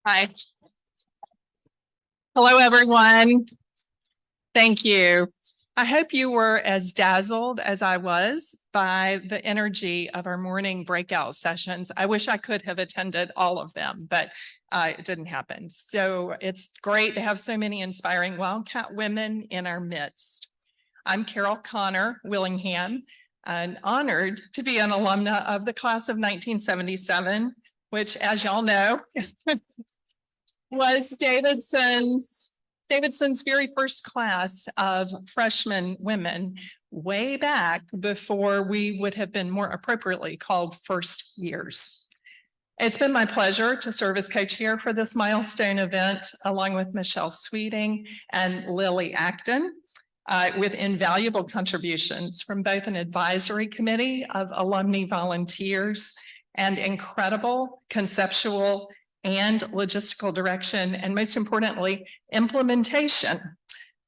Hi. Hello, everyone. Thank you. I hope you were as dazzled as I was by the energy of our morning breakout sessions. I wish I could have attended all of them, but it didn't happen. So it's great to have so many inspiring Wildcat women in our midst. I'm Carol Connor Willingham, and honored to be an alumna of the class of 1977, which, as y'all know, was Davidson's very first class of freshman women way back before we would have been more appropriately called first years. It's been my pleasure to serve as co-chair for this milestone event, along with Michelle Sweeting and Lily Acton, with invaluable contributions from both an advisory committee of alumni volunteers and incredible conceptual and logistical direction, and most importantly, implementation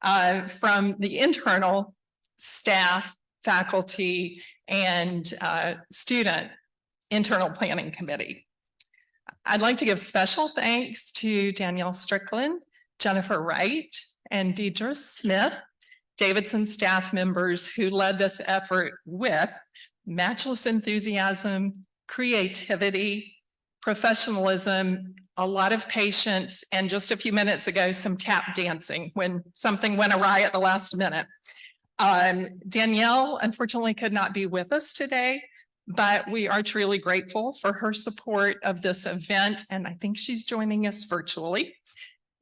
from the internal staff, faculty, and student internal planning committee. I'd like to give special thanks to Danielle Strickland, Jennifer Wright, and Deidre Smith, Davidson staff members who led this effort with matchless enthusiasm, creativity, professionalism, a lot of patience, and just a few minutes ago, some tap dancing when something went awry at the last minute. Danielle, unfortunately, could not be with us today, but we are truly grateful for her support of this event, and I think she's joining us virtually.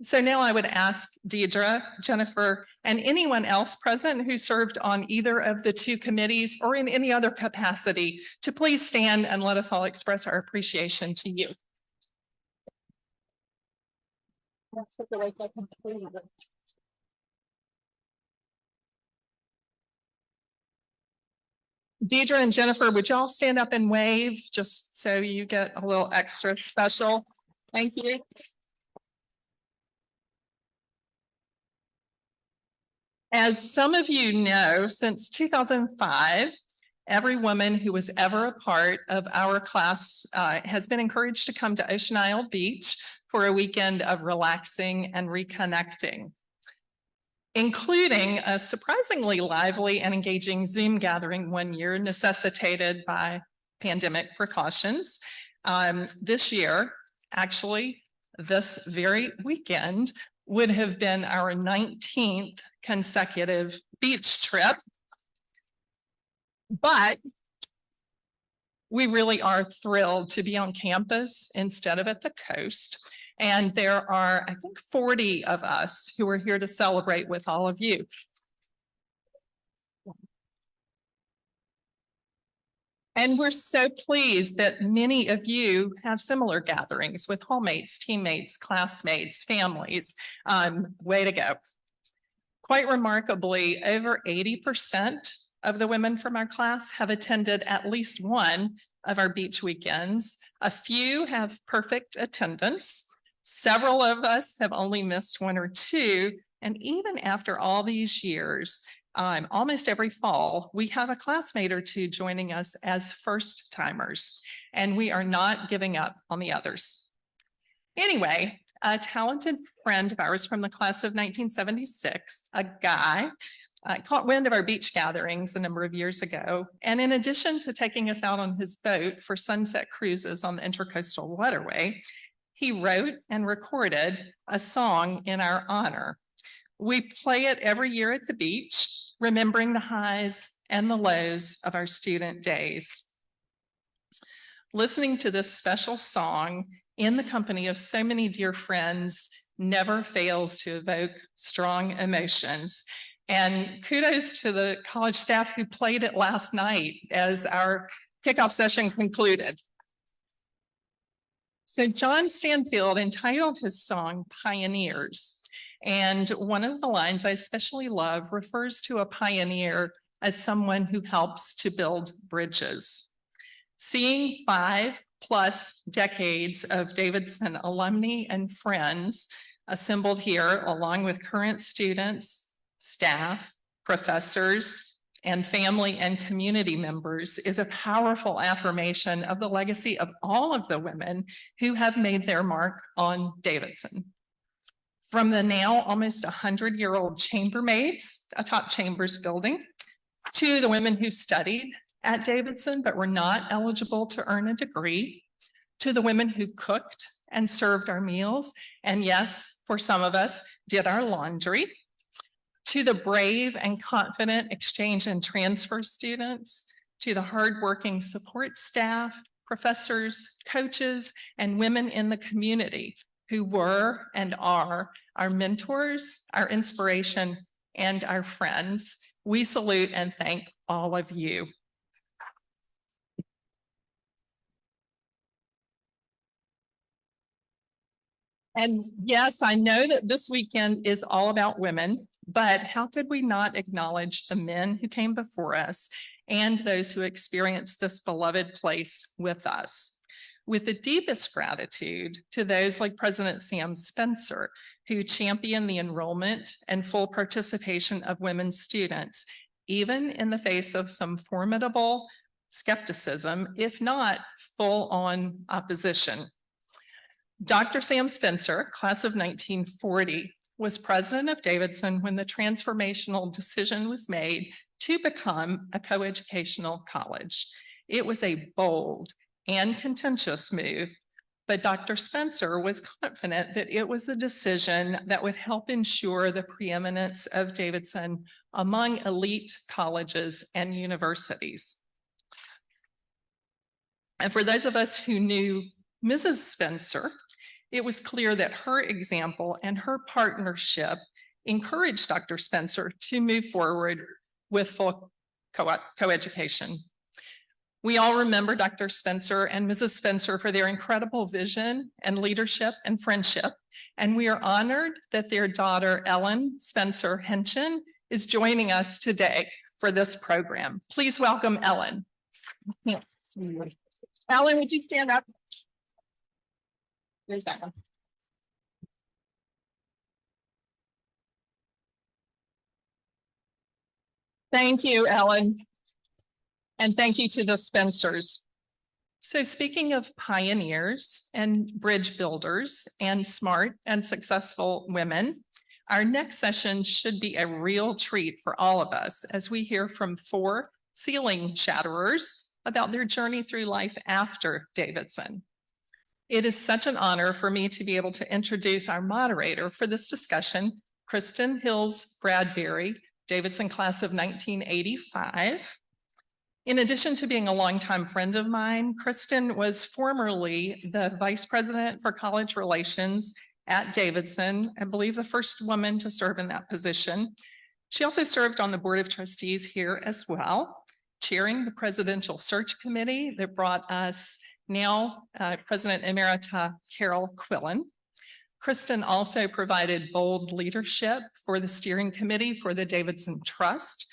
So now I would ask Deidre, Jennifer, and anyone else present who served on either of the two committees or in any other capacity to please stand and let us all express our appreciation to you. Deidre and Jennifer, would y'all stand up and wave just so you get a little extra special? Thank you. As some of you know, since 2005, every woman who was ever a part of our class has been encouraged to come to Ocean Isle Beach for a weekend of relaxing and reconnecting, including a surprisingly lively and engaging Zoom gathering one year necessitated by pandemic precautions. This year, actually, this very weekend would have been our 19th consecutive beach trip. But we really are thrilled to be on campus instead of at the coast. And there are, I think, 40 of us who are here to celebrate with all of you. And we're so pleased that many of you have similar gatherings with hallmates, teammates, classmates, families. Way to go. Quite remarkably, over 80% of the women from our class have attended at least one of our beach weekends. A few have perfect attendance. Several of us have only missed one or two. And even after all these years, almost every fall, we have a classmate or two joining us as first timers, and we are not giving up on the others. Anyway, a talented friend of ours from the class of 1976, a guy, caught wind of our beach gatherings a number of years ago. And in addition to taking us out on his boat for sunset cruises on the Intracoastal Waterway, he wrote and recorded a song in our honor. We play it every year at the beach, remembering the highs and the lows of our student days. Listening to this special song in the company of so many dear friends never fails to evoke strong emotions. And kudos to the college staff who played it last night as our kickoff session concluded. So John Stanfield entitled his song Pioneers. And one of the lines I especially love refers to a pioneer as someone who helps to build bridges. Seeing 5+ decades of Davidson alumni and friends assembled here, along with current students, staff, professors, and family and community members is a powerful affirmation of the legacy of all of the women who have made their mark on Davidson. From the now almost 100-year-old chambermaids atop Chambers building, to the women who studied at Davidson but were not eligible to earn a degree, to the women who cooked and served our meals, and yes, for some of us, did our laundry, to the brave and confident exchange and transfer students, to the hardworking support staff, professors, coaches, and women in the community who were and are our mentors, our inspiration, and our friends. We salute and thank all of you. And yes, I know that this weekend is all about women, but how could we not acknowledge the men who came before us and those who experienced this beloved place with us? With the deepest gratitude to those like President Sam Spencer, who championed the enrollment and full participation of women students, even in the face of some formidable skepticism, if not full-on opposition. Dr. Sam Spencer, class of 1940, was president of Davidson when the transformational decision was made to become a coeducational college. It was a bold and contentious move, but Dr. Spencer was confident that it was a decision that would help ensure the preeminence of Davidson among elite colleges and universities. And for those of us who knew Mrs. Spencer, it was clear that her example and her partnership encouraged Dr. Spencer to move forward with full coeducation. We all remember Dr. Spencer and Mrs. Spencer for their incredible vision and leadership and friendship. And we are honored that their daughter, Ellen Spencer Henchen, is joining us today for this program. Please welcome Ellen. Ellen, would you stand up? There's that one. Thank you, Ellen. And thank you to the Spencers. So speaking of pioneers and bridge builders and smart and successful women, our next session should be a real treat for all of us as we hear from 4 ceiling shatterers about their journey through life after Davidson. It is such an honor for me to be able to introduce our moderator for this discussion, Kristin Hills Bradberry, Davidson class of 1985. In addition to being a longtime friend of mine, Kristin was formerly the Vice President for College Relations at Davidson, I believe the first woman to serve in that position. She also served on the Board of Trustees here as well, chairing the Presidential Search Committee that brought us now President Emerita Carol Quillen. Kristin also provided bold leadership for the steering committee for the Davidson Trust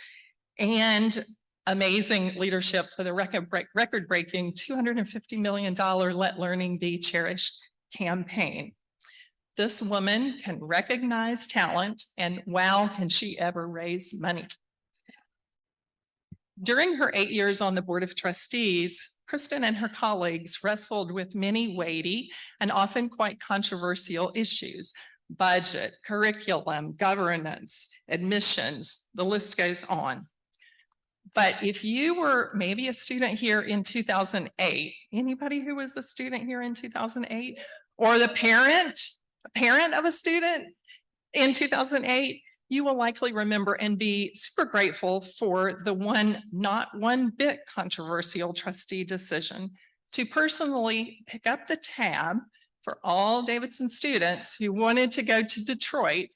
and amazing leadership for the record-breaking $250 million Let Learning Be Cherished campaign. This woman can recognize talent, and wow, can she ever raise money. During her 8 years on the Board of Trustees, Kristin and her colleagues wrestled with many weighty and often quite controversial issues: budget, curriculum, governance, admissions, the list goes on. But if you were maybe a student here in 2008, anybody who was a student here in 2008, or the parent of a student in 2008, you will likely remember and be super grateful for the not one bit controversial trustee decision to personally pick up the tab for all Davidson students who wanted to go to Detroit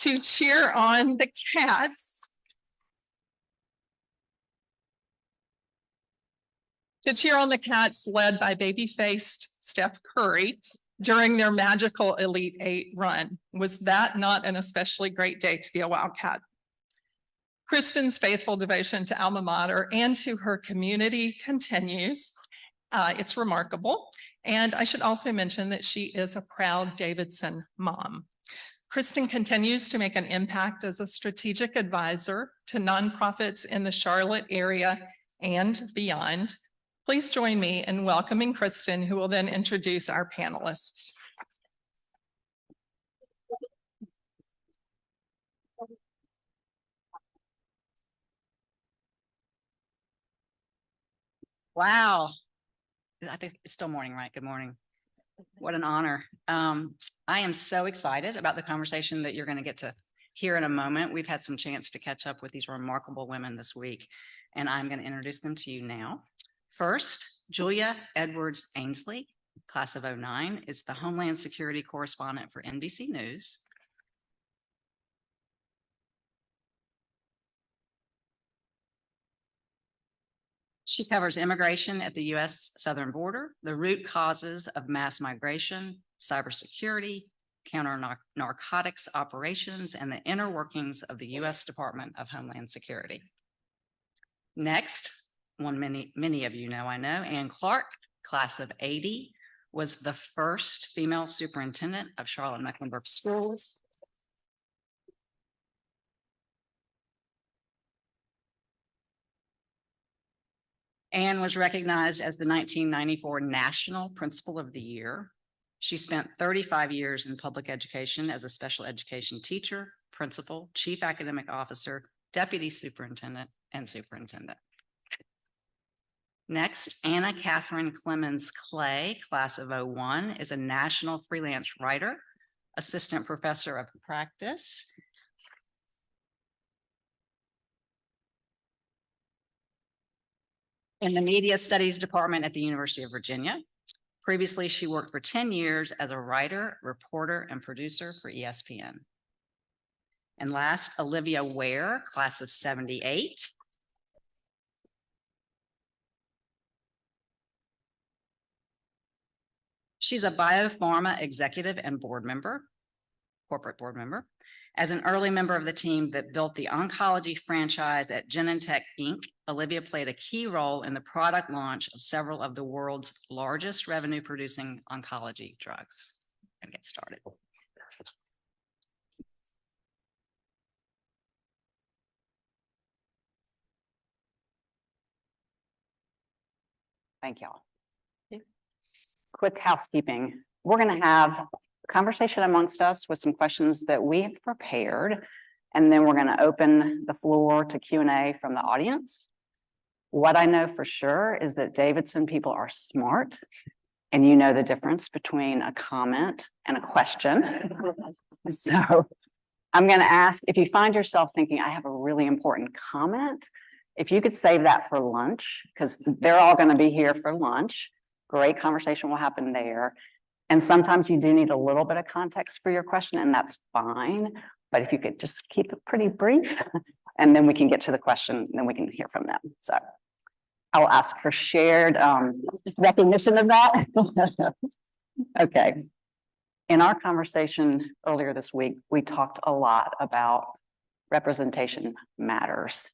to cheer on the Cats. To cheer on the Cats led by baby-faced Steph Curry during their magical Elite Eight run. Was that not an especially great day to be a Wildcat? Kristin's faithful devotion to alma mater and to her community continues. It's remarkable. And I should also mention that she is a proud Davidson mom. Kristin continues to make an impact as a strategic advisor to nonprofits in the Charlotte area and beyond. Please join me in welcoming Kristin, who will then introduce our panelists. Wow. I think it's still morning, right? Good morning. What an honor. I am so excited about the conversation that you're going to get to hear in a moment. We've had some chance to catch up with these remarkable women this week, and I'm going to introduce them to you now. First, Julia Edwards Ainsley, class of 09, is the Homeland Security correspondent for NBC News. She covers immigration at the U.S. southern border, the root causes of mass migration, cybersecurity, counter-narcotics operations, and the inner workings of the U.S. Department of Homeland Security. Next, one many of you know, Ann Clark, class of 80, was the first female superintendent of Charlotte-Mecklenburg schools. Anne was recognized as the 1994 National Principal of the Year. She spent 35 years in public education as a special education teacher, principal, chief academic officer, deputy superintendent, and superintendent. Next, Anna Katherine Clemmons Clay, class of 01, is a national freelance writer, assistant professor of practice, in the Media Studies Department at the University of Virginia. Previously, she worked for 10 years as a writer, reporter, and producer for ESPN. And last, Olivia Ware, class of 78. She's a biopharma executive and board member, corporate board member. As an early member of the team that built the oncology franchise at Genentech Inc., Olivia played a key role in the product launch of several of the world's largest revenue-producing oncology drugs. And get started. Thank y'all. Quick housekeeping. We're going to have a conversation amongst us with some questions that we have prepared, and then we're going to open the floor to Q&A from the audience. What I know for sure is that Davidson people are smart, and you know the difference between a comment and a question. So I'm going to ask, if you find yourself thinking, I have a really important comment, if you could save that for lunch, because they're all going to be here for lunch. Great conversation will happen there. And sometimes you do need a little bit of context for your question, and that's fine. But if you could just keep it pretty brief, and then we can get to the question, and then we can hear from them. So I'll ask for shared recognition of that. Okay. In our conversation earlier this week, we talked a lot about representation matters.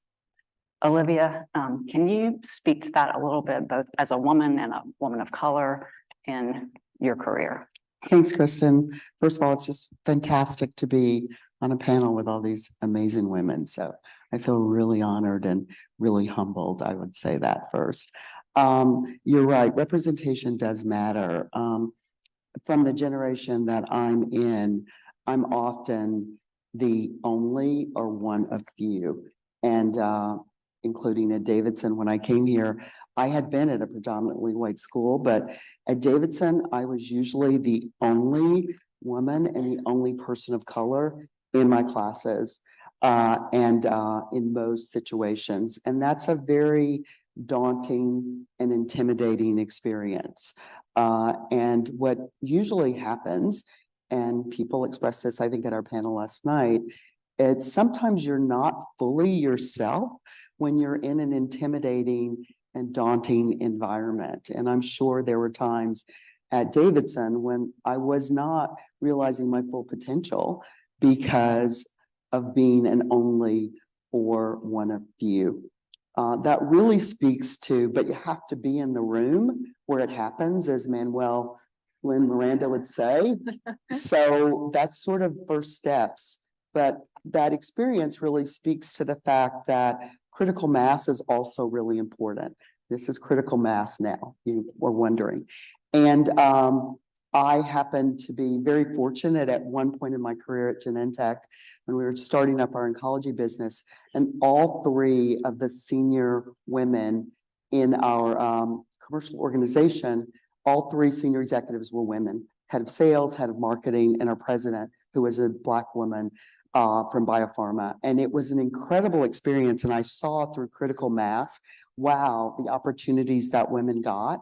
Olivia, can you speak to that a little bit, both as a woman and a woman of color in your career? Thanks, Kristin. First of all, it's just fantastic to be on a panel with all these amazing women. So I feel really honored and really humbled, I would say that first. You're right, representation does matter. From the generation that I'm in, I'm often the only or one of few. And including at Davidson, when I came here, I had been at a predominantly white school, but at Davidson, I was usually the only woman and the only person of color in my classes and in most situations. And that's a very daunting and intimidating experience. And what usually happens, and people expressed this, I think, at our panel last night, it's sometimes you're not fully yourself when you're in an intimidating and daunting environment. And I'm sure there were times at Davidson when I was not realizing my full potential because of being an only or one of few. That really speaks to, but you have to be in the room where it happens, as Manuel Lynn Miranda would say. So that's sort of first steps. But that experience really speaks to the fact that critical mass is also really important. This is critical mass now, you were wondering. And I happened to be very fortunate at one point in my career at Genentech when we were starting up our oncology business, and all three of the senior women in our commercial organization, all three senior executives were women, head of sales, head of marketing, and our president, who was a Black woman from biopharma. And it was an incredible experience. And I saw through critical mass, wow, the opportunities that women got.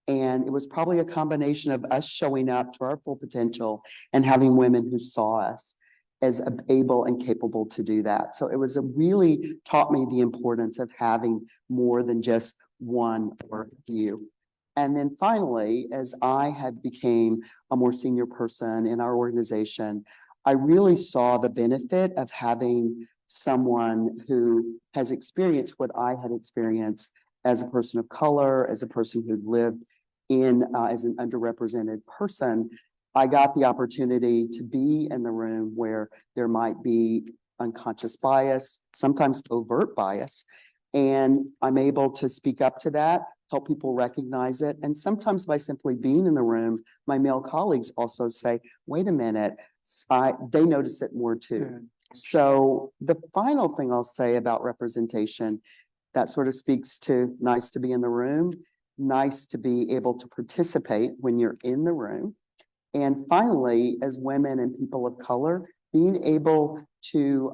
And it was probably a combination of us showing up to our full potential and having women who saw us as able and capable to do that. So it was really taught me the importance of having more than just one or a few. And then finally, as I had became a more senior person in our organization, I really saw the benefit of having someone who has experienced what I had experienced as a person of color, as a person who lived in as an underrepresented person. I got the opportunity to be in the room where there might be unconscious bias, sometimes overt bias, and I'm able to speak up to that, help people recognize it. And sometimes by simply being in the room, my male colleagues also say, wait a minute, they notice it more too. So the final thing I'll say about representation, that sort of speaks to nice to be in the room, nice to be able to participate when you're in the room. And finally, as women and people of color, being able to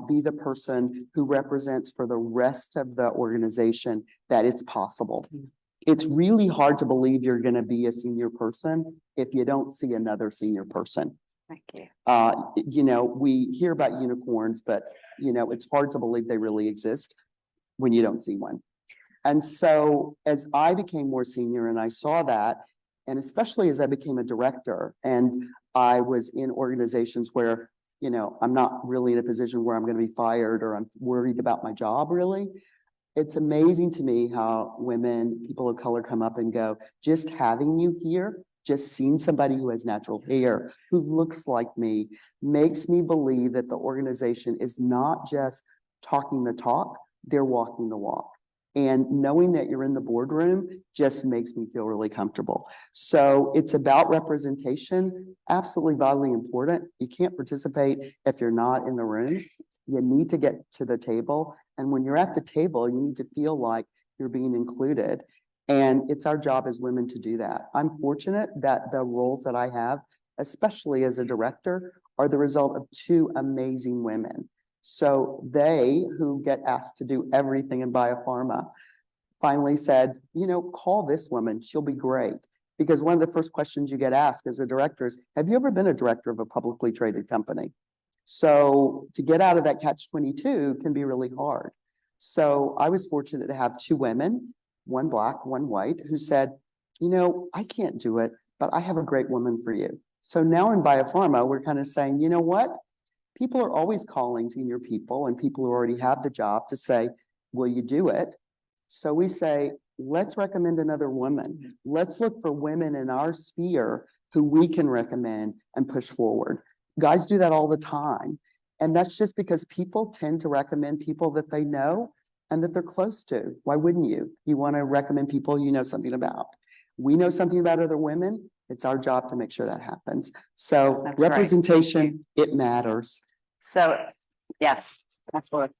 be the person who represents for the rest of the organization that it's possible. It's really hard to believe you're going to be a senior person if you don't see another senior person. Thank you. You know, we hear about unicorns, but, you know, it's hard to believe they really exist when you don't see one. And so as I became more senior and I saw that, and especially as I became a director and I was in organizations where, you know, I'm not really in a position where I'm going to be fired or I'm worried about my job really. It's amazing to me how women, people of color come up and go, just having you here, just seeing somebody who has natural hair, who looks like me, makes me believe that the organization is not just talking the talk, they're walking the walk. And knowing that you're in the boardroom just makes me feel really comfortable. So it's about representation, absolutely vitally important. You can't participate if you're not in the room. You need to get to the table. And when you're at the table, you need to feel like you're being included. And it's our job as women to do that. I'm fortunate that the roles that I have, especially as a director, are the result of two amazing women. So they, who get asked to do everything in biopharma, finally said, you know, call this woman, she'll be great. Because one of the first questions you get asked as a director is, have you ever been a director of a publicly traded company? So to get out of that catch-22 can be really hard. So I was fortunate to have two women, one Black, one white, who said, you know, I can't do it, but I have a great woman for you. So now in biopharma, we're kind of saying, you know what? People are always calling senior people and people who already have the job to say, will you do it? So we say, let's recommend another woman. Let's look for women in our sphere who we can recommend and push forward. Guys do that all the time. And that's just because people tend to recommend people that they know and that they're close to. Why wouldn't you? You want to recommend people you know something about. We know something about other women. It's our job to make sure that happens. So That's representation, it matters. So, yes, that's what.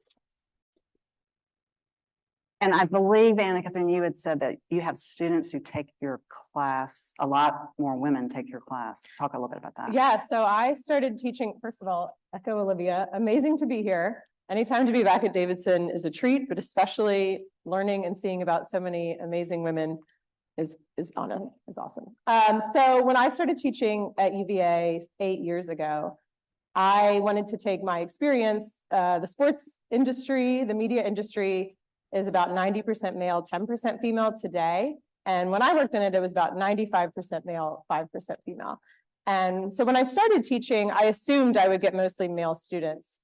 And I believe, Katherine, you had said that you have students who take your class, a lot more women take your class. Talk a little bit about that. Yeah, so I started teaching, first of all, echo Olivia, amazing to be here. Anytime to be back at Davidson is a treat, but especially learning and seeing about so many amazing women is awesome. So when I started teaching at UVA 8 years ago, I wanted to take my experience. The sports industry, the media industry is about 90% male, 10% female today. And when I worked in it, it was about 95% male, 5% female. And so when I started teaching, I assumed I would get mostly male students.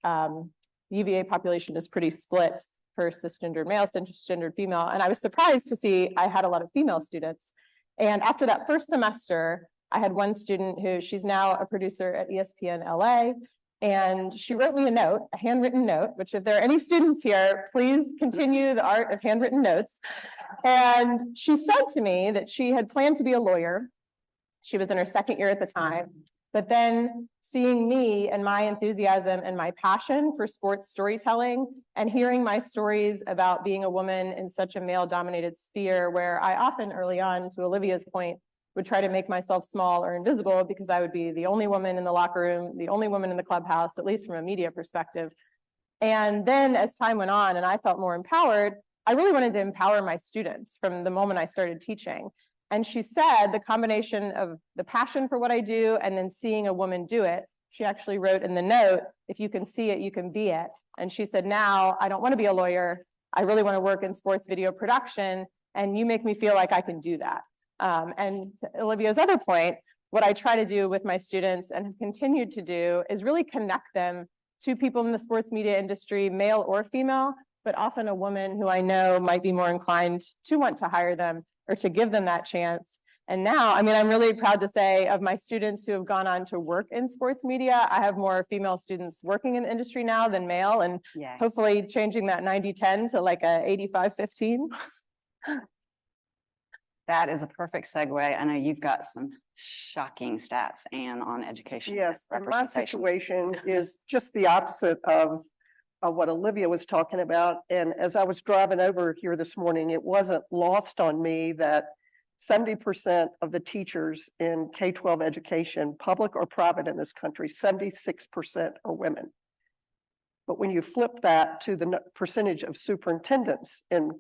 UVA population is pretty split for cisgendered male, cisgendered female. And I was surprised to see I had a lot of female students. And after that first semester, I had one student who she's now a producer at ESPN LA. And she wrote me a note, a handwritten note, which if there are any students here, please continue the art of handwritten notes. And she said to me that she had planned to be a lawyer. She was in her second year at the time, but then seeing me and my enthusiasm and my passion for sports storytelling and hearing my stories about being a woman in such a male-dominated sphere where I often early on, to Olivia's point, would try to make myself small or invisible because I would be the only woman in the locker room, the only woman in the clubhouse, at least from a media perspective. And then as time went on and I felt more empowered, I really wanted to empower my students from the moment I started teaching. And she said the combination of the passion for what I do and then seeing a woman do it, she actually wrote in the note, if you can see it, you can be it. And she said, now I don't want to be a lawyer. I really want to work in sports video production. And you make me feel like I can do that. And to Olivia's other point, what I try to do with my students and have continued to do is really connect them to people in the sports media industry, male or female, but often a woman who I know might be more inclined to want to hire them or to give them that chance. And now, I mean, I'm really proud to say of my students who have gone on to work in sports media, I have more female students working in the industry now than male, and hopefully changing that 90-10 to like a 85-15. That is a perfect segue. I know you've got some shocking stats, Anne, on education. Yes, and my situation is just the opposite of what Olivia was talking about. And as I was driving over here this morning, it wasn't lost on me that 70% of the teachers in K-12 education, public or private in this country, 76% are women. But when you flip that to the percentage of superintendents in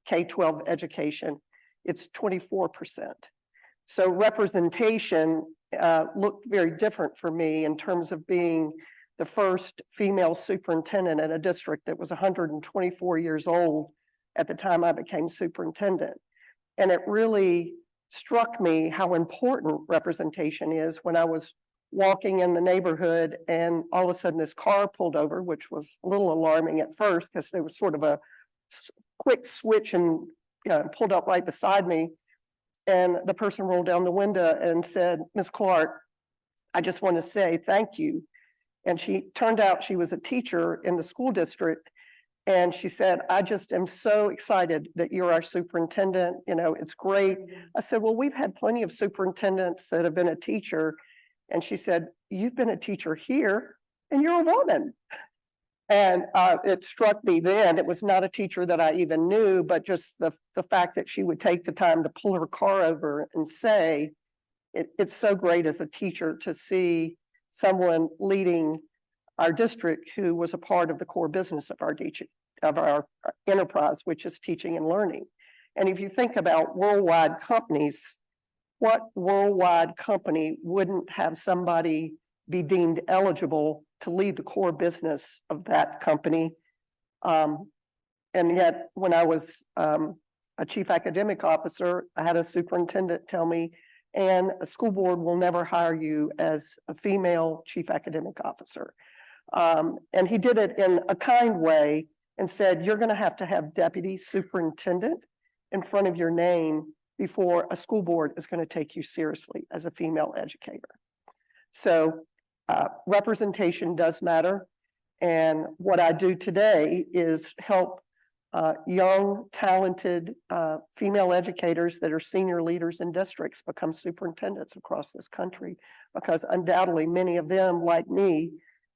K-12 education, it's 24%. So representation looked very different for me in terms of being the first female superintendent in a district that was 124 years old at the time I became superintendent. And it really struck me how important representation is when I was walking in the neighborhood and all of a sudden this car pulled over, which was a little alarming at first because there was sort of a quick switch and pulled up right beside me. And the person rolled down the window and said, "Ms. Clark, I just want to say thank you." And she turned out she was a teacher in the school district. And she said, "I just am so excited that you're our superintendent. You know, it's great." I said, "Well, we've had plenty of superintendents that have been a teacher." And she said, "You've been a teacher here and you're a woman." And it struck me then, it was not a teacher that I even knew, but just the fact that she would take the time to pull her car over and say, it's so great as a teacher to see someone leading our district who was a part of the core business of our enterprise, which is teaching and learning. And if you think about worldwide companies, what worldwide company wouldn't have somebody be deemed eligible to lead the core business of that company? And yet, when I was a chief academic officer, I had a superintendent tell me, "And a school board will never hire you as a female chief academic officer." And he did it in a kind way and said, "You're going to have deputy superintendent in front of your name before a school board is going to take you seriously as a female educator." So representation does matter. And what I do today is help young, talented female educators that are senior leaders in districts become superintendents across this country, because undoubtedly many of them, like me,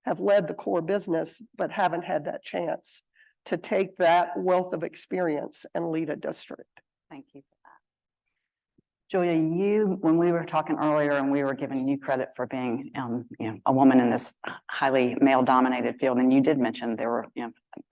have led the core business, but haven't had that chance to take that wealth of experience and lead a district. Thank you for that. Julia, when we were talking earlier and we were giving you credit for being a woman in this highly male-dominated field, and you did mention there were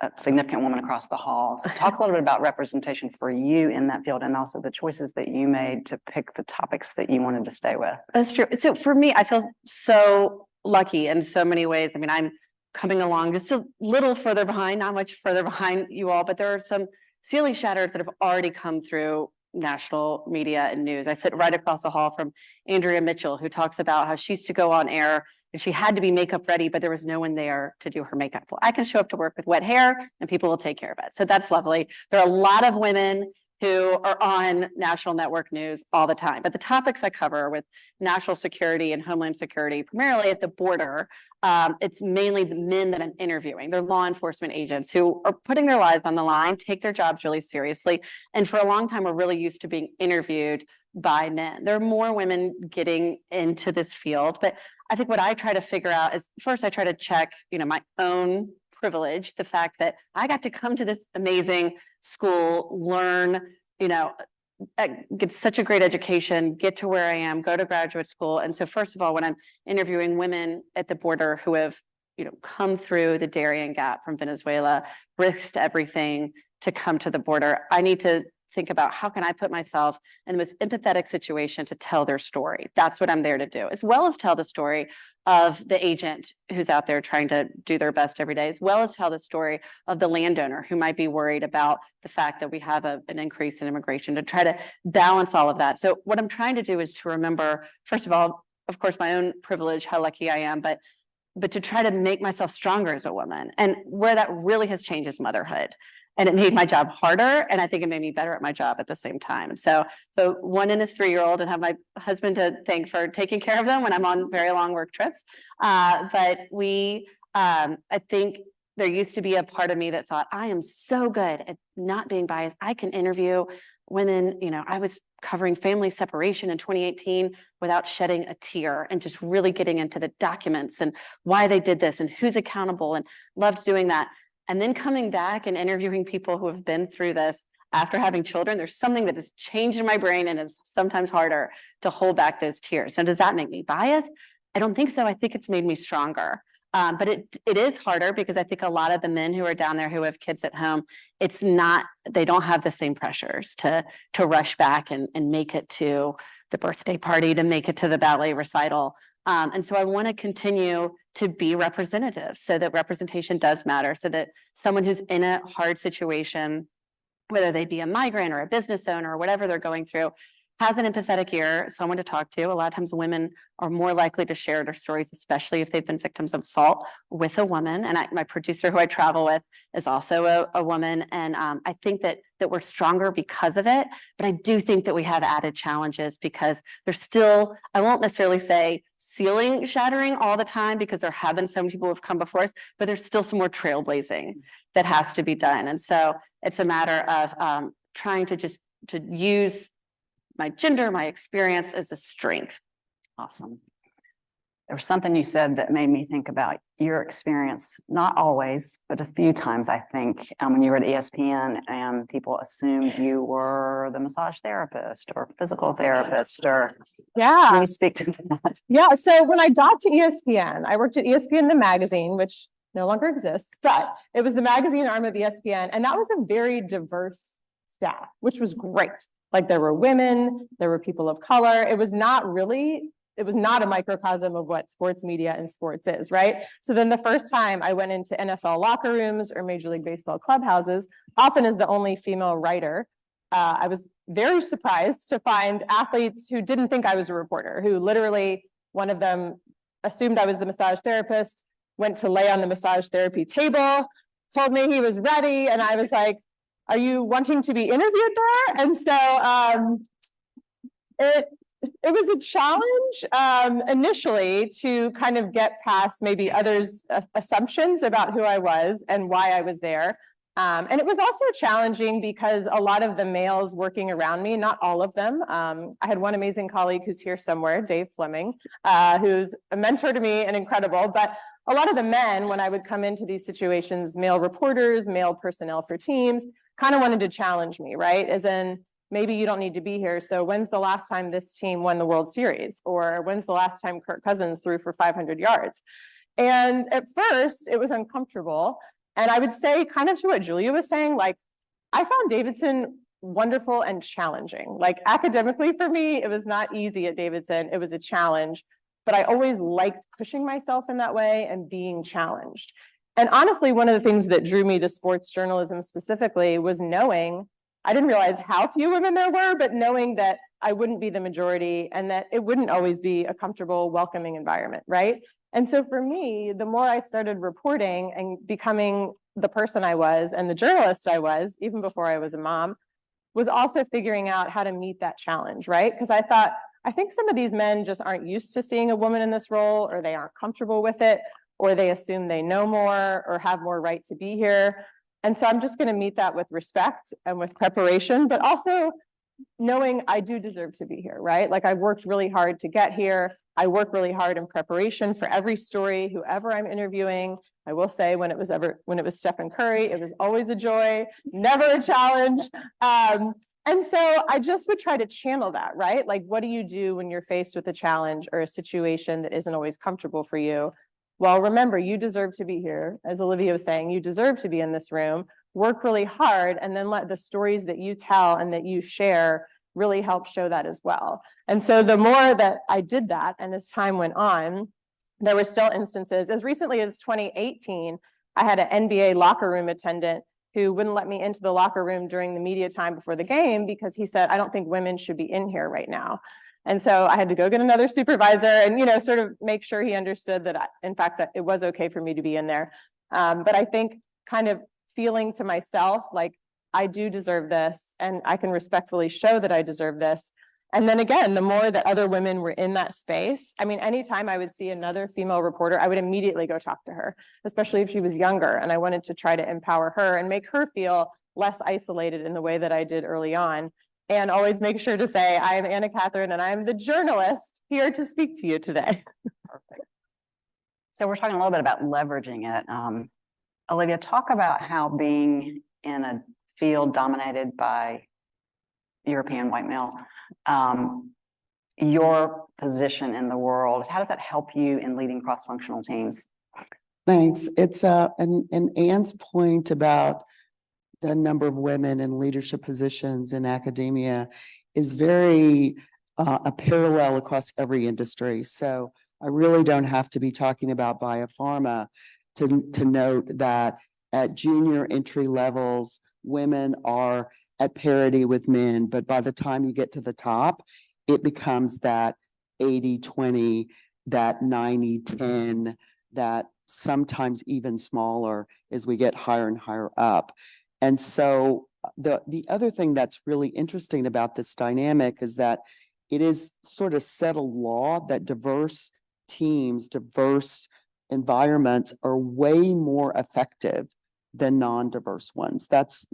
a significant woman across the hall. So talk a little bit about representation for you in that field and also the choices that you made to pick the topics that you wanted to stay with. That's true. So for me, I feel so lucky in so many ways. I mean, I'm coming along just a little further behind, not much further behind you all, but there are some ceiling shatters that have already come through national media and news. I sit right across the hall from Andrea Mitchell, who talks about how she used to go on air and she had to be makeup ready, but there was no one there to do her makeup. Well, I can show up to work with wet hair and people will take care of it. So that's lovely. There are a lot of women who are on national network news all the time. But the topics I cover with national security and homeland security, primarily at the border, it's mainly the men that I'm interviewing. They're law enforcement agents who are putting their lives on the line, take their jobs really seriously, and for a long time are really used to being interviewed by men. There are more women getting into this field, but I think what I try to figure out is, first I try to check, my own privilege, the fact that I got to come to this amazing school, learn, get such a great education, get to where I am, go to graduate school. And so first of all, when I'm interviewing women at the border who have, come through the Darien Gap from Venezuela, risked everything to come to the border, I need to think about how can I put myself in the most empathetic situation to tell their story. That's what I'm there to do, as well as tell the story of the agent who's out there trying to do their best every day, as well as tell the story of the landowner who might be worried about the fact that we have an increase in immigration, to try to balance all of that. So what I'm trying to do is to remember, first of all, of course, my own privilege, how lucky I am, but to try to make myself stronger as a woman. And where that really has changed is motherhood. And it made my job harder, and I think it made me better at my job at the same time. So 1 and a 3-year-old, and have my husband to thank for taking care of them when I'm on very long work trips. But I think there used to be a part of me that thought, I am so good at not being biased. I can interview women. I was covering family separation in 2018 without shedding a tear, and just really getting into the documents and why they did this and who's accountable, and loved doing that. And then coming back and interviewing people who have been through this after having children, there's something that has changed in my brain, and it's sometimes harder to hold back those tears. So does that make me biased? I don't think so. I think it's made me stronger. But it is harder because I think a lot of the men who are down there who have kids at home, they don't have the same pressures to rush back and make it to the birthday party, to make it to the ballet recital. And so I want to continue to be representative, so that representation does matter, so that someone who's in a hard situation, whether they be a migrant or a business owner or whatever they're going through, has an empathetic ear, someone to talk to. A lot of times women are more likely to share their stories, especially if they've been victims of assault, with a woman. And my producer who I travel with is also a woman. And I think that we're stronger because of it. But I do think that we have added challenges, because there's still, I won't necessarily say ceiling shattering all the time, because there have been so many people who have come before us, but there's still some more trailblazing that has to be done. And so it's a matter of trying to use my gender, my experience, as a strength. Awesome. There was something you said that made me think about your experience, not always, but a few times, I think, when you were at ESPN and people assumed you were the massage therapist or physical therapist, or Yeah. can you speak to that? Yeah. So when I got to ESPN, I worked at ESPN, the magazine, which no longer exists, but it was the magazine arm of ESPN. And that was a very diverse staff, which was great. Like, there were women, there were people of color. It was not a microcosm of what sports media and sports is, right? So then the first time I went into NFL locker rooms or Major League Baseball clubhouses, often as the only female writer, I was very surprised to find athletes who didn't think I was a reporter, who literally, one of them assumed I was the massage therapist, went to lay on the massage therapy table, told me he was ready, and I was like, are you wanting to be interviewed there? And so it was a challenge initially to kind of get past maybe others' assumptions about who I was and why I was there. And it was also challenging because a lot of the males working around me, not all of them, I had one amazing colleague who's here somewhere, Dave Fleming, who's a mentor to me and incredible, but a lot of the men, when I would come into these situations, male reporters, male personnel for teams, kind of wanted to challenge me, right? As in, maybe you don't need to be here. So when's the last time this team won the World Series? Or when's the last time Kirk Cousins threw for 500 yards? And at first it was uncomfortable. And I would say, kind of to what Julia was saying, like, I found Davidson wonderful and challenging. Like, academically for me, it was not easy at Davidson. It was a challenge, but I always liked pushing myself in that way and being challenged. And honestly, one of the things that drew me to sports journalism specifically was knowing, I didn't realize how few women there were, but knowing that I wouldn't be the majority and that it wouldn't always be a comfortable, welcoming environment, right? And so for me, the more I started reporting and becoming the person I was and the journalist I was, even before I was a mom, was also figuring out how to meet that challenge, right? Because I think some of these men just aren't used to seeing a woman in this role, or they aren't comfortable with it, or they assume they know more or have more right to be here. And so I'm just going to meet that with respect and with preparation, but also knowing I do deserve to be here, right? Like, I've worked really hard to get here. I work really hard in preparation for every story, whoever I'm interviewing. I will say when it was Stephen Curry, it was always a joy, never a challenge. And so I just would try to channel that, right? Like, what do you do when you're faced with a challenge or a situation that isn't always comfortable for you? Well, remember, you deserve to be here. As Olivia was saying, you deserve to be in this room. Work really hard, and then let the stories that you tell and that you share really help show that as well. And so the more that I did that, and as time went on, there were still instances, as recently as 2018, I had an NBA locker room attendant who wouldn't let me into the locker room during the media time before the game because he said, I don't think women should be in here right now. And so I had to go get another supervisor and, sort of make sure he understood that, in fact, that it was okay for me to be in there. But I think kind of feeling to myself, like, I do deserve this, and I can respectfully show that I deserve this. And then again, the more that other women were in that space, I mean, anytime I would see another female reporter, I would immediately go talk to her, especially if she was younger. And I wanted to try to empower her and make her feel less isolated in the way that I did early on. And always make sure to say, I am Anna Katherine, and I'm the journalist here to speak to you today. Perfect. So we're talking a little bit about leveraging it. Olivia, talk about how being in a field dominated by European white male, your position in the world, how does that help you in leading cross-functional teams? Thanks. It's and Anne's point about the number of women in leadership positions in academia is very a parallel across every industry. So I really don't have to be talking about biopharma to note that at junior entry levels, women are at parity with men, but by the time you get to the top, it becomes that 80-20, that 90-10, that sometimes even smaller as we get higher and higher up. And so the other thing that's really interesting about this dynamic is that it is sort of settled law that diverse teams, diverse environments are way more effective than non-diverse ones. That's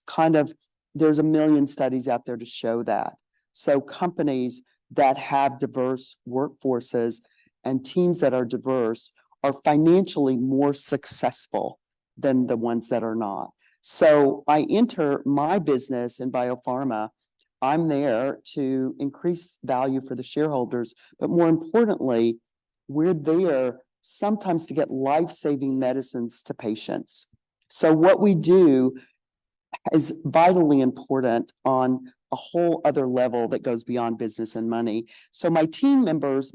kind of, there's a million studies out there to show that. So companies that have diverse workforces and teams that are diverse are financially more successful than the ones that are not. So I enter my business in biopharma. I'm there to increase value for the shareholders, but more importantly, we're there sometimes to get life-saving medicines to patients. So what we do is vitally important on a whole other level that goes beyond business and money. So my team members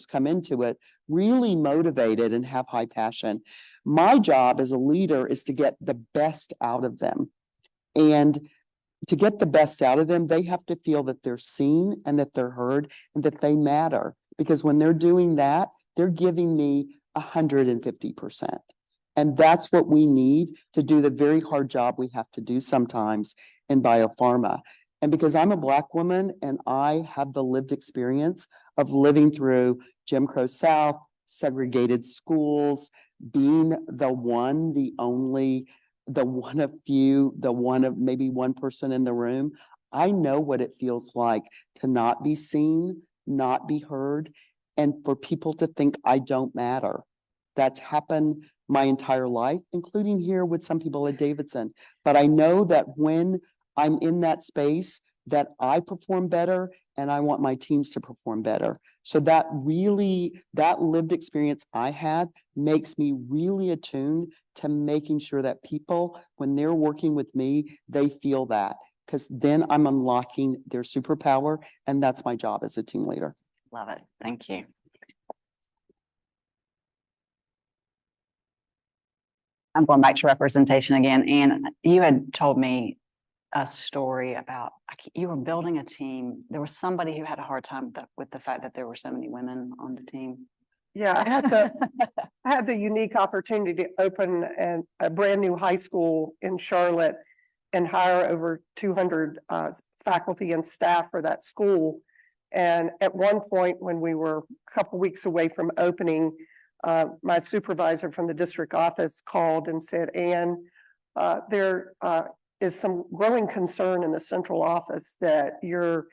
come into it really motivated and have high passion. My job as a leader is to get the best out of them. And to get the best out of them, they have to feel that they're seen and that they're heard and that they matter. Because when they're doing that, they're giving me 150%. And that's what we need to do the very hard job we have to do sometimes in biopharma. And because I'm a Black woman and I have the lived experience of living through Jim Crow South, segregated schools, being the one, the only, the one of few, the one of maybe one person in the room, I know what it feels like to not be seen, not be heard, and for people to think I don't matter. That's happened my entire life, including here with some people at Davidson. But I know that when I'm in that space, that I perform better and I want my teams to perform better. So that lived experience I had makes me really attuned to making sure that people, when they're working with me, they feel that, because then I'm unlocking their superpower, and that's my job as a team leader. Love it. Thank you. I'm going back to representation again. And you had told me a story about you were building a team. There was somebody who had a hard time with the fact that there were so many women on the team. Yeah, I had the unique opportunity to open a brand new high school in Charlotte. and hire over 200 faculty and staff for that school. And at one point, when we were a couple weeks away from opening, my supervisor from the district office called and said, "Ann, there is some growing concern in the central office that your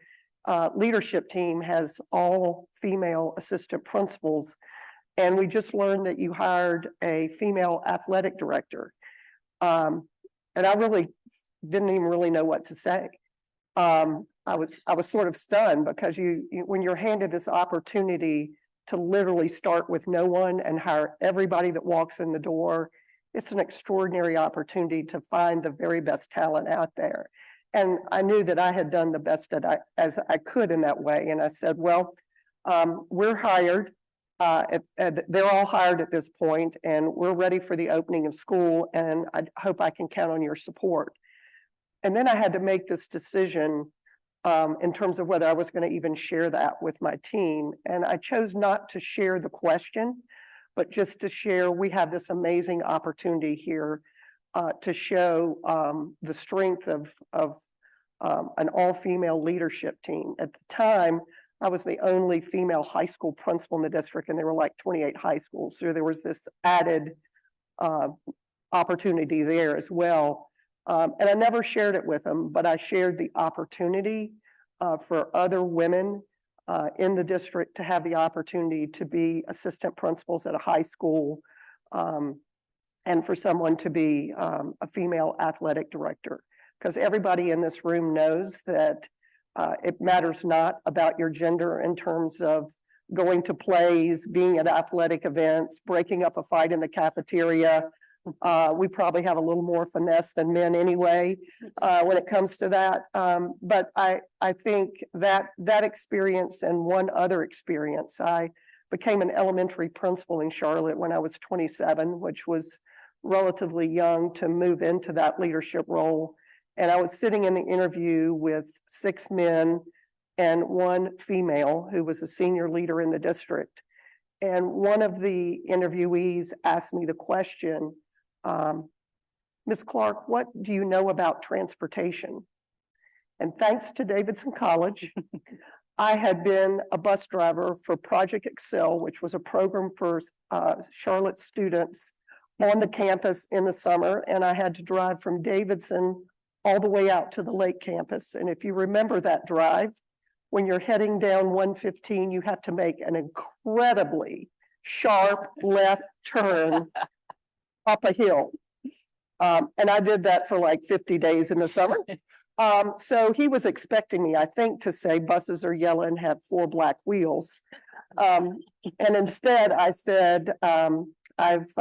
leadership team has all female assistant principals. And we just learned that you hired a female athletic director." And I really didn't even really know what to say. I was sort of stunned because when you're handed this opportunity to literally start with no one and hire everybody that walks in the door, it's an extraordinary opportunity to find the very best talent out there. And I knew that I had done the best as I could in that way. And I said, "Well, we're hired. They're all hired at this point, and we're ready for the opening of school, and I hope I can count on your support." And then I had to make this decision in terms of whether I was going to even share that with my team. And I chose not to share the question, but just to share, we have this amazing opportunity here to show the strength of an all-female leadership team. At the time, I was the only female high school principal in the district, and there were like 28 high schools. So there was this added opportunity there as well. And I never shared it with them, but I shared the opportunity for other women in the district to have the opportunity to be assistant principals at a high school, and for someone to be a female athletic director. Because everybody in this room knows that it matters not about your gender in terms of going to plays, being at athletic events, breaking up a fight in the cafeteria. We probably have a little more finesse than men anyway when it comes to that. But I think that experience and one other experience, I became an elementary principal in Charlotte when I was 27, which was relatively young to move into that leadership role. And I was sitting in the interview with 6 men and 1 female who was a senior leader in the district. And one of the interviewees asked me the question, "Ms. Clark, what do you know about transportation?" And thanks to Davidson College, I had been a bus driver for Project Excel, which was a program for Charlotte students on the campus in the summer. And I had to drive from Davidson all the way out to the Lake campus. And if you remember that drive, when you're heading down 115, you have to make an incredibly sharp left turn up a hill. And I did that for like 50 days in the summer. So he was expecting me, I think, to say buses are yellow and have 4 black wheels. And instead I said, I've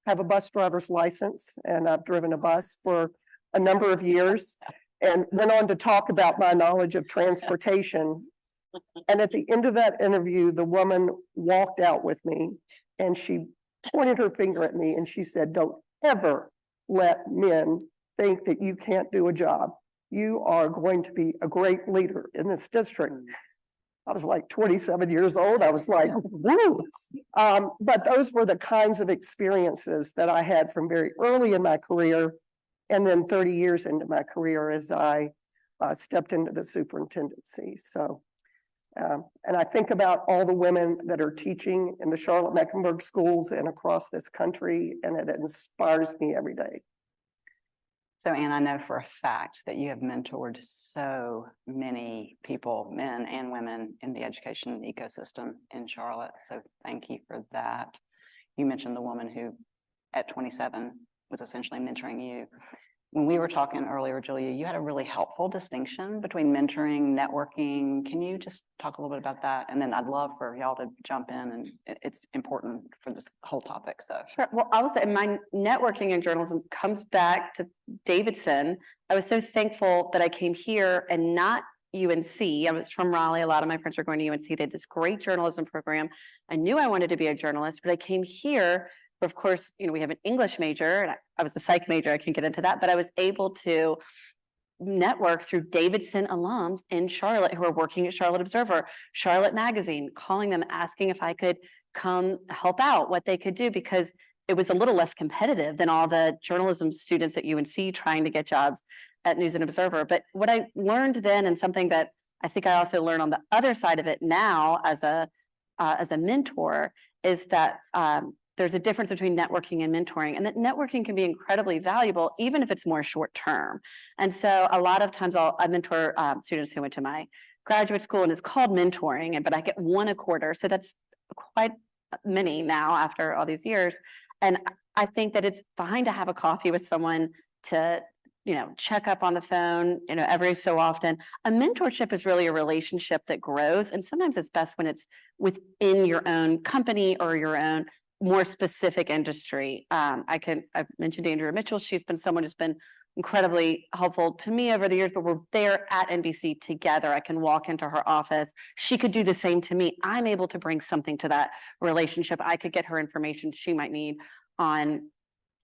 have a bus driver's license and I've driven a bus for a number of years, and went on to talk about my knowledge of transportation. And at the end of that interview, the woman walked out with me and she pointed her finger at me and she said, "Don't ever let men think that you can't do a job. You are going to be a great leader in this district." I was like 27 years old. I was like, woo. But those were the kinds of experiences that I had from very early in my career, and then 30 years into my career as I stepped into the superintendency. So, and I think about all the women that are teaching in the Charlotte-Mecklenburg schools and across this country, and it inspires me every day. So, Ann, I know for a fact that you have mentored so many people, men and women, in the education ecosystem in Charlotte. So thank you for that. You mentioned the woman who, at 27, was essentially mentoring you. When we were talking earlier, Julia, you had a really helpful distinction between mentoring, networking. Can you just talk a little bit about that? And then I'd love for y'all to jump in, and it's important for this whole topic. So Sure. Well, I would say my networking in journalism comes back to Davidson. I was so thankful that I came here and not UNC. I was from Raleigh. A lot of my friends were going to UNC. They had this great journalism program. I knew I wanted to be a journalist, but I came here. Of course, you know, we have an English major, and I was a psych major. I can get into that, but I was able to network through Davidson alums in Charlotte who are working at Charlotte Observer, Charlotte Magazine, calling them, asking if I could come help out, what they could do, because it was a little less competitive than all the journalism students at UNC trying to get jobs at News and Observer. But what I learned then, and something that I think I also learn on the other side of it now as a mentor, is that there's a difference between networking and mentoring, and that networking can be incredibly valuable, even if it's more short term. And so a lot of times I mentor students who went to my graduate school, and it's called mentoring, but I get one a quarter. So that's quite many now after all these years. And I think that it's fine to have a coffee with someone, to check up on the phone, every so often. A mentorship is really a relationship that grows. And sometimes it's best when it's within your own company or your own more specific industry. I've mentioned Andrea Mitchell. She's been someone who's been incredibly helpful to me over the years, but we're there at NBC together. I can walk into her office. She could do the same to me. I'm able to bring something to that relationship. I could get her information she might need on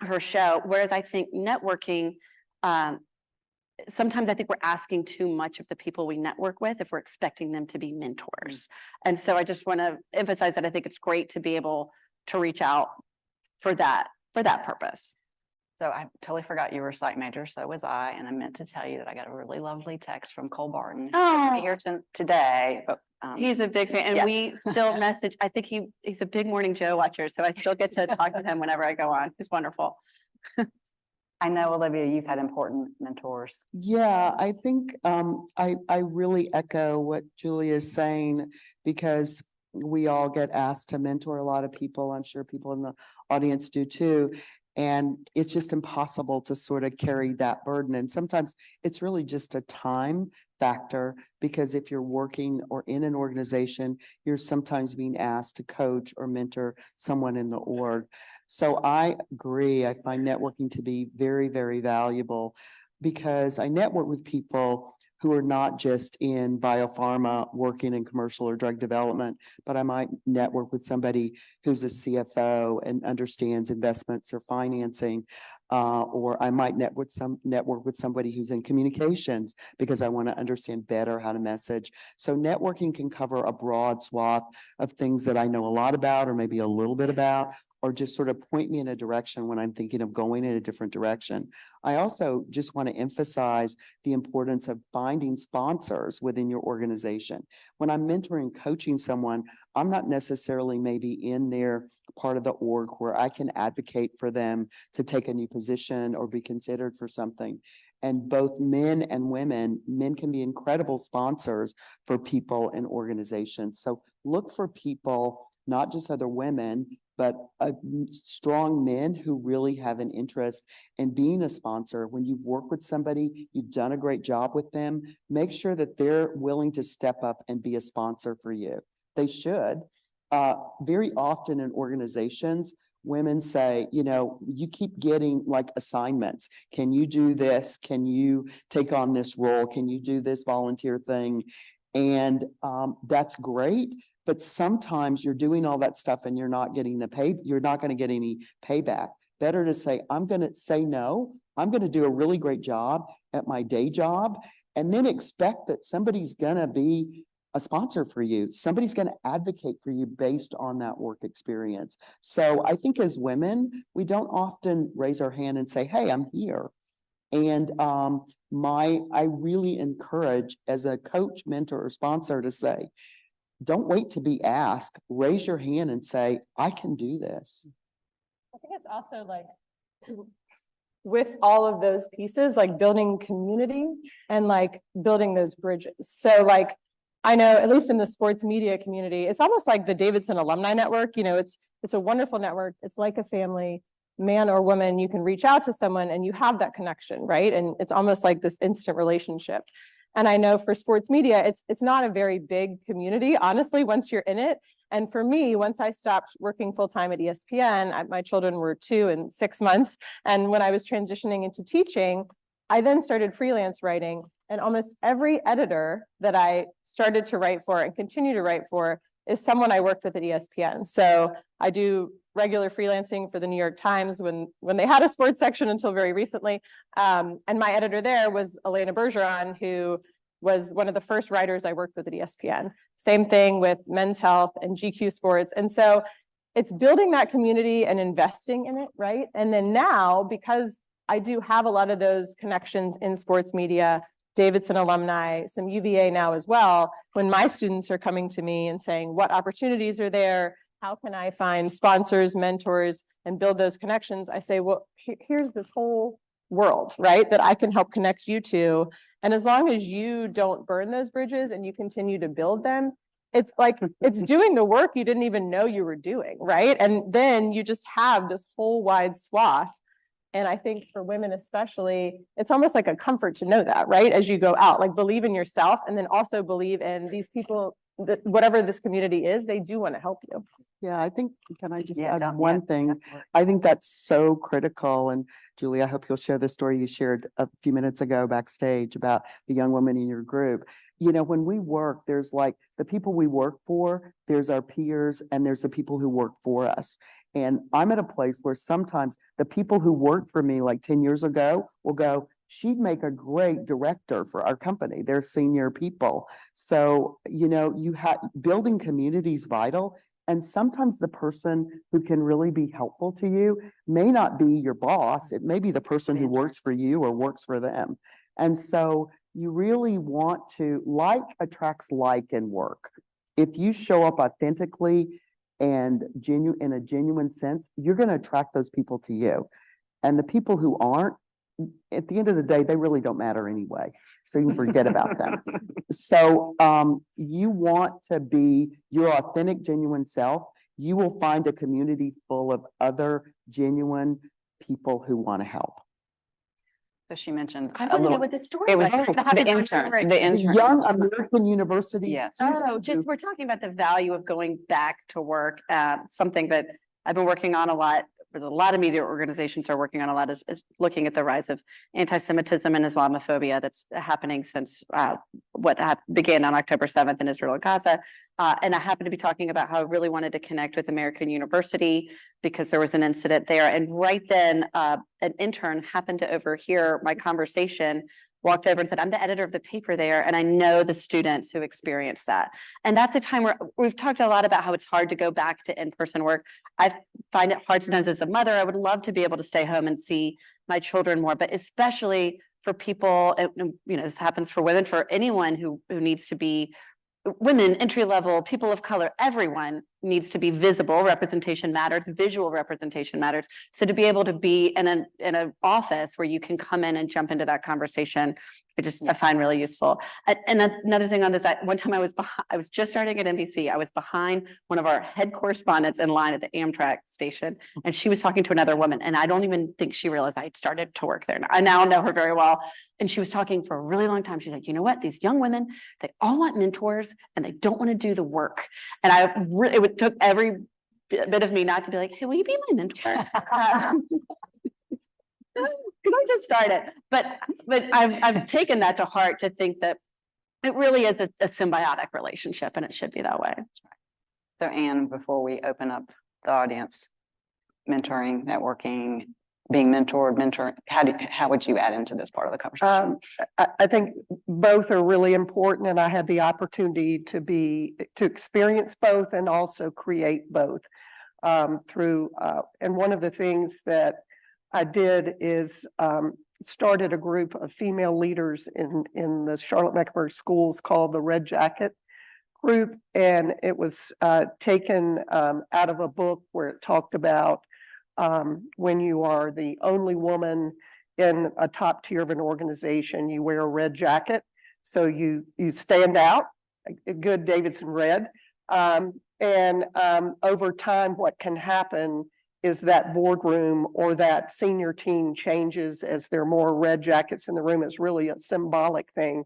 her show. Whereas I think networking, sometimes I think we're asking too much of the people we network with if we're expecting them to be mentors. And so I just want to emphasize that I think it's great to be able to reach out for that purpose. So I totally forgot you were a psych major, so was I, and I meant to tell you that I got a really lovely text from Cole Barton. Oh, Here today, but he's a big fan, and yes. we still message. I think he's a big Morning Joe watcher, so I still get to talk to him whenever I go on. He's wonderful. I know, Olivia, you've had important mentors. Yeah, I think I really echo what Julia is saying, because we all get asked to mentor a lot of people. I'm sure people in the audience do too. And it's just impossible to sort of carry that burden. And sometimes it's really just a time factor, because if you're working or in an organization, you're sometimes being asked to coach or mentor someone in the org. So I agree. I find networking to be very, very valuable, because I network with people who are not just in biopharma working in commercial or drug development, but I might network with somebody who's a CFO and understands investments or financing, or I might network with somebody who's in communications, because I want to understand better how to message. So networking can cover a broad swath of things that I know a lot about, or maybe a little bit about, or just sort of point me in a direction when I'm thinking of going in a different direction. I also just want to emphasize the importance of finding sponsors within your organization. When I'm mentoring, coaching someone, I'm not necessarily maybe in their part of the org where I can advocate for them to take a new position or be considered for something. And both men and women, men can be incredible sponsors for people and organizations. So look for people, not just other women, but strong men who really have an interest in being a sponsor. When you've worked with somebody, you've done a great job with them, make sure that they're willing to step up and be a sponsor for you. They should. Very often in organizations, women say, you keep getting like assignments. Can you do this? Can you take on this role? Can you do this volunteer thing? And that's great. But sometimes you're doing all that stuff and you're not getting you're not going to get any payback. Better to say, I'm going to say no. I'm going to do a really great job at my day job, and then expect that somebody's going to be a sponsor for you. Somebody's going to advocate for you based on that work experience. So I think as women, we don't often raise our hand and say, hey, I'm here. And I really encourage as a coach, mentor, or sponsor to say, don't wait to be asked. Raise your hand and say, I can do this. I think it's also like, with all of those pieces, like building community and like building those bridges. So like, I know at least in the sports media community, it's almost like the Davidson Alumni Network. It's a wonderful network. It's like a family, man or woman. You can reach out to someone and you have that connection, right? And it's almost like this instant relationship. And I know for sports media, it's not a very big community, honestly, once you're in it. And for me, once I stopped working full-time at ESPN, my children were 2 and 6 months. And when I was transitioning into teaching, I then started freelance writing. And almost every editor that I started to write for and continue to write for is someone I worked with at ESPN. So I do regular freelancing for the New York Times when they had a sports section until very recently. And my editor there was Elena Bergeron, who was one of the first writers I worked with at ESPN. Same thing with Men's Health and GQ Sports. And so it's building that community and investing in it, right? And then now, because I do have a lot of those connections in sports media, Davidson alumni, some UVA now as well, when my students are coming to me and saying, what opportunities are there? How can I find sponsors, mentors, and build those connections? I say, well, here's this whole world, right, that I can help connect you to. And as long as you don't burn those bridges and you continue to build them, it's like, it's doing the work you didn't even know you were doing, right? And then you just have this whole wide swath. And I think for women especially, it's almost like a comfort to know that, right? As you go out, like believe in yourself and then also believe in these people, that whatever this community is, they do want to help you. Yeah, I think, can I just Yeah, add one thing? I think that's so critical. And Julie, I hope you'll share the story you shared a few minutes ago backstage about the young woman in your group. You know, when we work, there's like the people we work for, there's our peers, and there's the people who work for us. And I'm at a place where sometimes the people who worked for me like 10 years ago will go, she'd make a great director for our company. They're senior people. So, you know, building community is vital. And sometimes the person who can really be helpful to you may not be your boss. It may be the person who works for you or works for them. And so you really want to, like attracts like in work. If you show up authentically and in a genuine sense, you're going to attract those people to you. And the people who aren't, at the end of the day, they really don't matter anyway. So you forget about them. So you want to be your authentic, genuine self. You will find a community full of other genuine people who want to help. So she mentioned I a want to know little, what the story it was was. the intern, the intern. Young American universities. Yes. Oh, just we're talking about the value of going back to work. Something that I've been working on a lot. A lot of media organizations are working on a lot is looking at the rise of anti-Semitism and Islamophobia that's happening since began on October 7th in Israel and Gaza. And I happened to be talking about how I really wanted to connect with American University because there was an incident there. And right then, an intern happened to overhear my conversation, walked over and said, I'm the editor of the paper there, and I know the students who experienced that. And that's a time where we've talked a lot about how it's hard to go back to in-person work. I find it hard sometimes as a mother. I would love to be able to stay home and see my children more, but especially for people, you know, this happens for women, for anyone who needs to be women, entry level, people of color, everyone needs to be visible. Representation matters, visual representation matters. So to be able to be in an office where you can come in and jump into that conversation, I find really useful. And another thing on this, one time I was just starting at NBC. I was behind one of our head correspondents in line at the Amtrak station, and she was talking to another woman. And I don't even think she realized I had started to work there. I now know her very well. And she was talking for a really long time. She's like, you know what? These young women, they all want mentors and they don't want to do the work. And it took every bit of me not to be like, hey, will you be my mentor? Because I just started, but I've taken that to heart to think that it really is a symbiotic relationship, and it should be that way. So Anne, before we open up the audience, mentoring, networking, being mentoring, how would you add into this part of the conversation? I think both are really important, and I had the opportunity to experience both and also create both through. And one of the things that I did is started a group of female leaders in the Charlotte-Mecklenburg schools called the Red Jacket Group, and it was taken out of a book where it talked about when you are the only woman in a top tier of an organization, you wear a red jacket, so you stand out, a good Davidson red, and over time, what can happen is that boardroom or that senior team changes as there are more red jackets in the room. It's really a symbolic thing.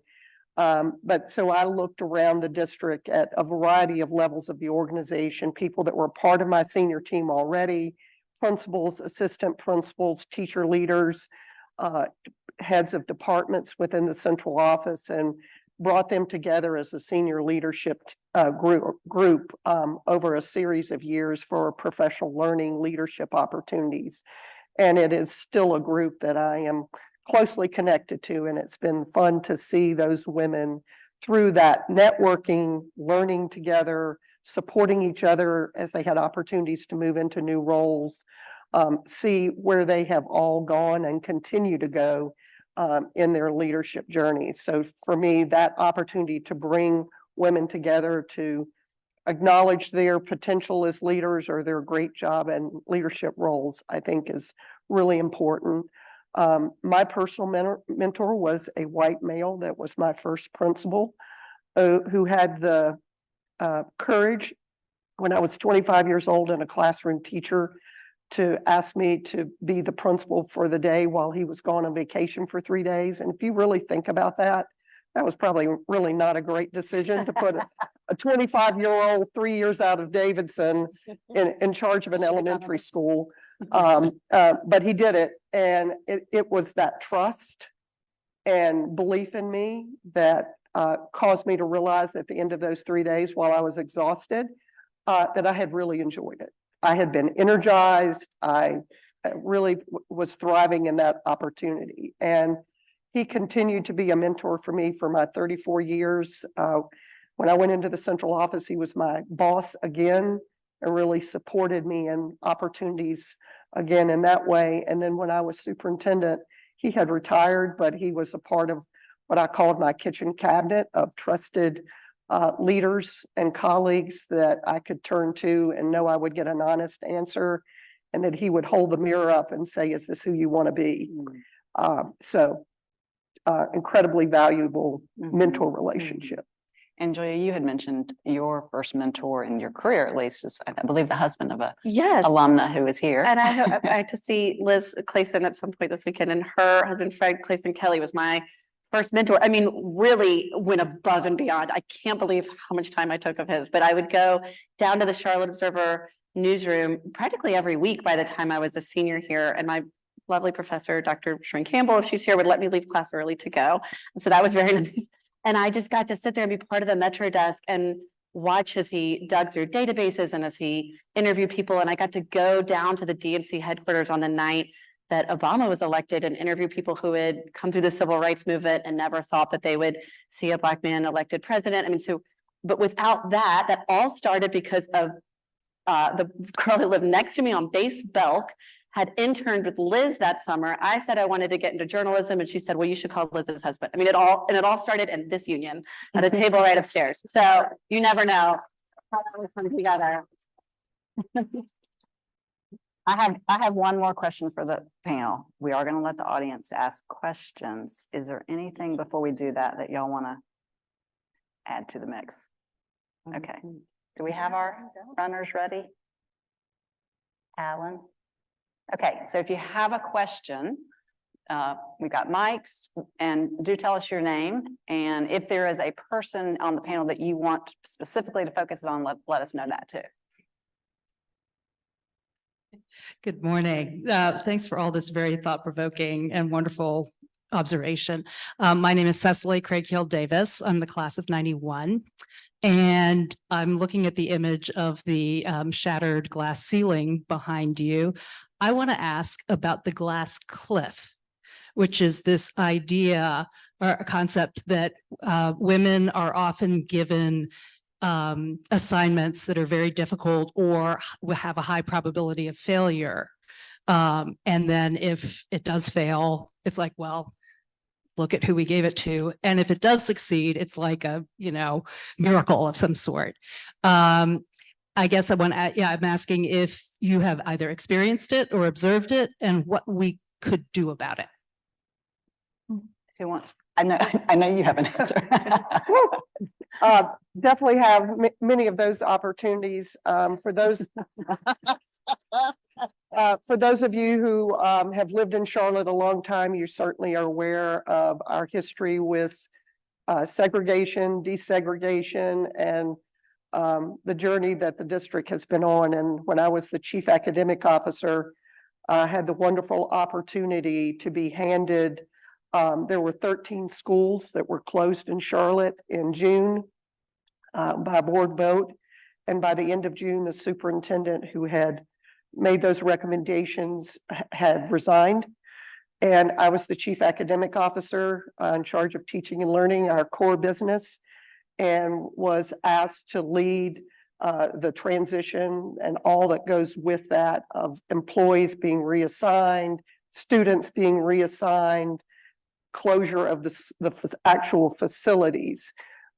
But so I looked around the district at a variety of levels of the organization, people that were part of my senior team already, principals, assistant principals, teacher leaders, heads of departments within the central office, and brought them together as a senior leadership group over a series of years for professional learning leadership opportunities. And it is still a group that I am closely connected to, and it's been fun to see those women through that networking, learning together, supporting each other as they had opportunities to move into new roles, see where they have all gone and continue to go in their leadership journey. So for me, that opportunity to bring women together to acknowledge their potential as leaders or their great job and leadership roles, I think is really important. My personal mentor was a white male that was my first principal, who had the courage when I was 25 years old and a classroom teacher to ask me to be the principal for the day while he was gone on vacation for 3 days. And if you really think about that, that was probably really not a great decision to put a 25-year-old 3 years out of Davidson in charge of an elementary school. But he did it. And it was that trust and belief in me that caused me to realize at the end of those 3 days, while I was exhausted, that I had really enjoyed it. I had been energized. I really was thriving in that opportunity. And he continued to be a mentor for me for my 34 years. When I went into the central office, he was my boss again and really supported me in opportunities again in that way. And then when I was superintendent, he had retired, but he was a part of what I called my kitchen cabinet of trusted leaders and colleagues that I could turn to and know I would get an honest answer, and that he would hold the mirror up and say, is this who you want to be? So incredibly valuable mentor relationship. And Julia, you had mentioned your first mentor in your career, at least, is, I believe, the husband of a Yes. alumna who is here. And I hope I to see Liz Clayson at some point this weekend, and her husband, Fred Clayson Kelly, was my first mentor. I mean, really went above and beyond. I can't believe how much time I took of his, but I would go down to the Charlotte Observer newsroom practically every week by the time I was a senior here. And my lovely professor, Dr. Shrine Campbell, if she's here, would let me leave class early to go. And so that was very nice. And I just got to sit there and be part of the Metro desk and watch as he dug through databases and as he interviewed people. And I got to go down to the DNC headquarters on the night that Obama was elected and interview people who had come through the civil rights movement and never thought that they would see a Black man elected president. I mean, so, but without that, that all started because of the girl who lived next to me on Base Belk had interned with Liz that summer. I said I wanted to get into journalism, and she said, well, you should call Liz's husband. I mean, it all started in this union at a table right upstairs. So you never know how that would come together. I have one more question for the panel. We are going to let the audience ask questions. Is there anything before we do that y'all want to add to the mix? Okay. Do we have our runners ready? Alan? Okay, so if you have a question, we've got mics, and do tell us your name. And if there is a person on the panel that you want specifically to focus on, let us know that too. Good morning. Thanks for all this very thought-provoking and wonderful observation. My name is Cecily Craighill Davis. I'm the class of 91. And I'm looking at the image of the shattered glass ceiling behind you. I want to ask about the glass cliff, which is this idea or a concept that women are often given assignments that are very difficult or have a high probability of failure. And then if it does fail, it's like, well, look at who we gave it to. And if it does succeed, it's like a, miracle of some sort. I guess I'm asking if you have either experienced it or observed it and what we could do about it. Who wants? I know you have an answer. Definitely have many of those opportunities. For those of you who have lived in Charlotte a long time, you certainly are aware of our history with segregation, desegregation, and the journey that the district has been on. And when I was the chief academic officer, I had the wonderful opportunity to be handed, there were 13 schools that were closed in Charlotte in June by board vote. And by the end of June, the superintendent who had made those recommendations had resigned. And I was the chief academic officer in charge of teaching and learning, our core business, and was asked to lead the transition and all that goes with that of employees being reassigned, students being reassigned, closure of the actual facilities.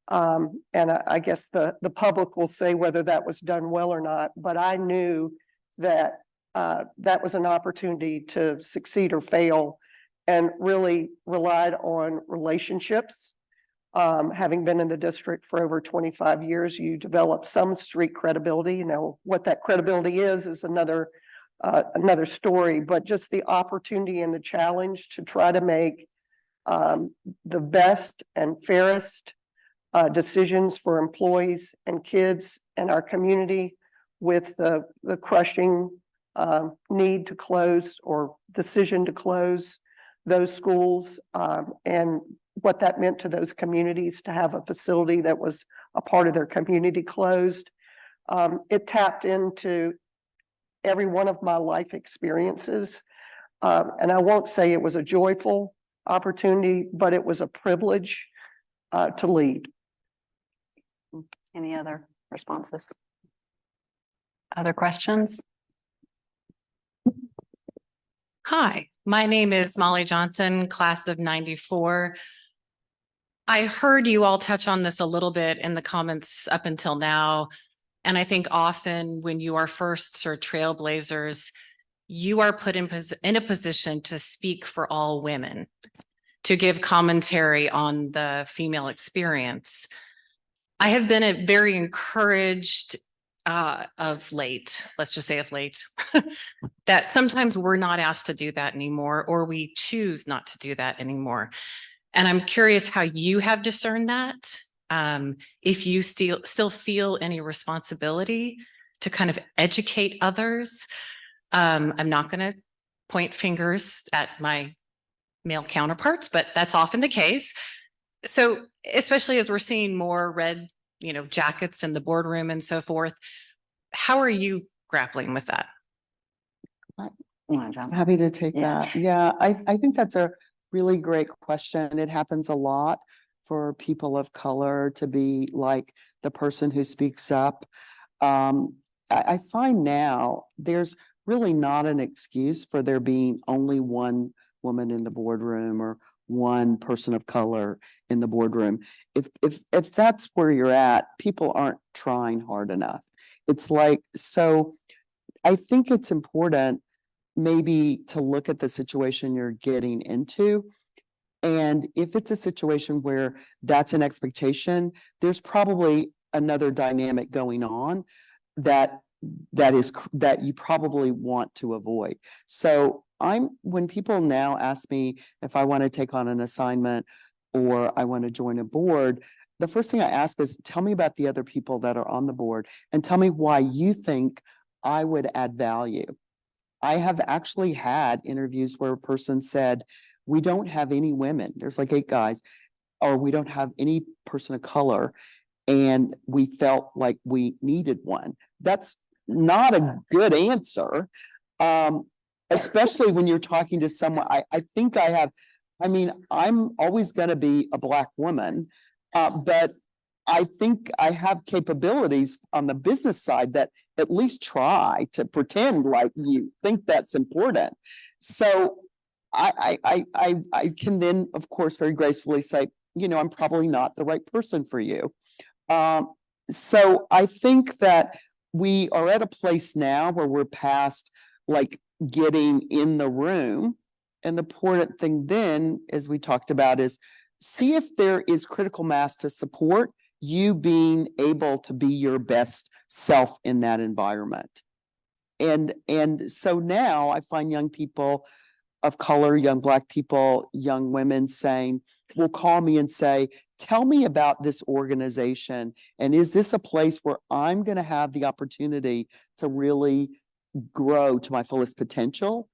And I guess the public will say whether that was done well or not, but I knew that that was an opportunity to succeed or fail, and really relied on relationships. Having been in the district for over 25 years, you develop some street credibility. You know, what that credibility is another story, but just the opportunity and the challenge to try to make the best and fairest decisions for employees and kids and our community, with the crushing need to close or decision to close those schools, and what that meant to those communities to have a facility that was a part of their community closed. It tapped into every one of my life experiences. And I won't say it was a joyful opportunity, but it was a privilege to lead. Any other responses? Other questions? Hi, my name is Molly Johnson, class of 94. I heard you all touch on this a little bit in the comments up until now. And I think often when you are firsts or trailblazers, you are put in a position to speak for all women, to give commentary on the female experience. I have been very encouraged of late, let's just say of late, that sometimes we're not asked to do that anymore, or we choose not to do that anymore. And I'm curious how you have discerned that. If you still feel any responsibility to kind of educate others. I'm not going to point fingers at my male counterparts, but that's often the case. So especially as we're seeing more red, jackets in the boardroom and so forth, how are you grappling with that? I'm happy to take that. Yeah, I think that's a really great question. It happens a lot for people of color to be like the person who speaks up. I find now there's really not an excuse for there being only one woman in the boardroom or one person of color in the boardroom. If that's where you're at, people aren't trying hard enough. It's like, so I think it's important maybe to look at the situation you're getting into. And if it's a situation where that's an expectation, there's probably another dynamic going on that you probably want to avoid. So when people now ask me if I want to take on an assignment or I want to join a board, the first thing I ask is, tell me about the other people that are on the board and tell me why you think I would add value. I have actually had interviews where a person said, we don't have any women. There's like 8 guys, or we don't have any person of color. And we felt like we needed one. That's not a good answer. Especially when you're talking to someone. I'm always going to be a Black woman, but I think I have capabilities on the business side that at least try to pretend like you think that's important. So I can then, of course, very gracefully say, I'm probably not the right person for you. So I think that we are at a place now where we're past like getting in the room. And the important thing then, as we talked about, is see if there is critical mass to support you being able to be your best self in that environment. And so now I find young people of color, young Black people, young women will call me and say, tell me about this organization. And is this a place where I'm going to have the opportunity to really grow to my fullest potential?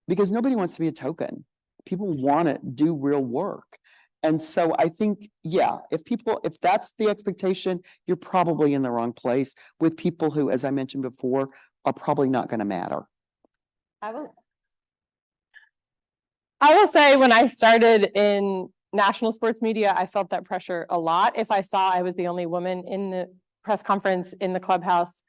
Because nobody wants to be a token. People want to do real work. And so I think, if that's the expectation, you're probably in the wrong place with people who, as I mentioned before, are probably not going to matter. I will say when I started in national sports media, I felt that pressure a lot. If I saw I was the only woman in the press conference in the clubhouse,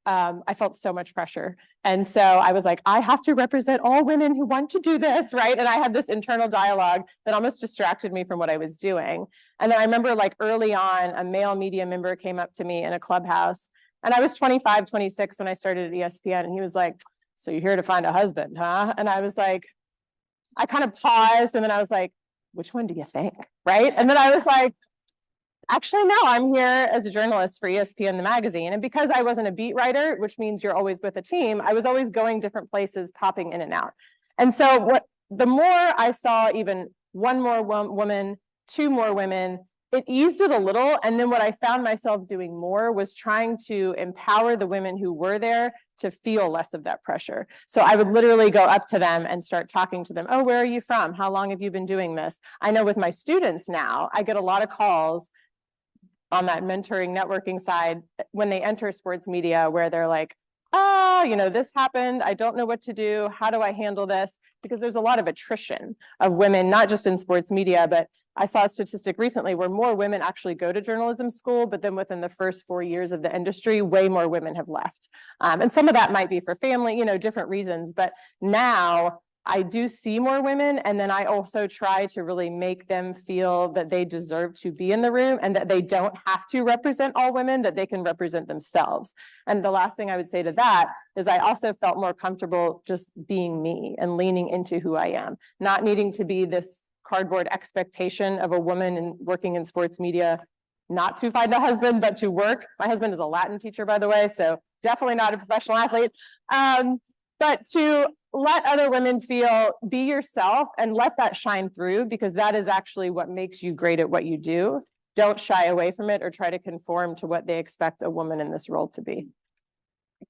I felt so much pressure. And so I was like, I have to represent all women who want to do this, right? And I had this internal dialogue that almost distracted me from what I was doing. And then I remember like early on, a male media member came up to me in a clubhouse, and I was 25, 26 when I started at ESPN. And he was like, so you're here to find a husband, huh? And I was like, I kind of paused, and then I was like, which one do you think? Right? And then I was like, actually, no, I'm here as a journalist for ESPN, the magazine. And because I wasn't a beat writer, which means you're always with a team, I was always going different places, popping in and out. And so the more I saw even one more woman, two more women, it eased it a little. And then what I found myself doing more was trying to empower the women who were there to feel less of that pressure. So I would literally go up to them and start talking to them. Oh, where are you from? How long have you been doing this? I know with my students now, I get a lot of calls on that mentoring networking side when they enter sports media where they're like, oh, you know, this happened. I don't know what to do. How do I handle this? Because there's a lot of attrition of women, not just in sports media, but I saw a statistic recently where more women actually go to journalism school, but then within the first 4 years of the industry, way more women have left. And some of that might be for family, you know, different reasons. But now I do see more women, and then I also try to really make them feel that they deserve to be in the room and that they don't have to represent all women, that they can represent themselves. And the last thing I would say to that is I also felt more comfortable just being me and leaning into who I am, not needing to be this cardboard expectation of a woman and working in sports media, not to find a husband, but to work. My husband is a Latin teacher, by the way, so definitely not a professional athlete. But to let other women feel, be yourself and let that shine through, because that is actually what makes you great at what you do. Don't shy away from it or try to conform to what they expect a woman in this role to be.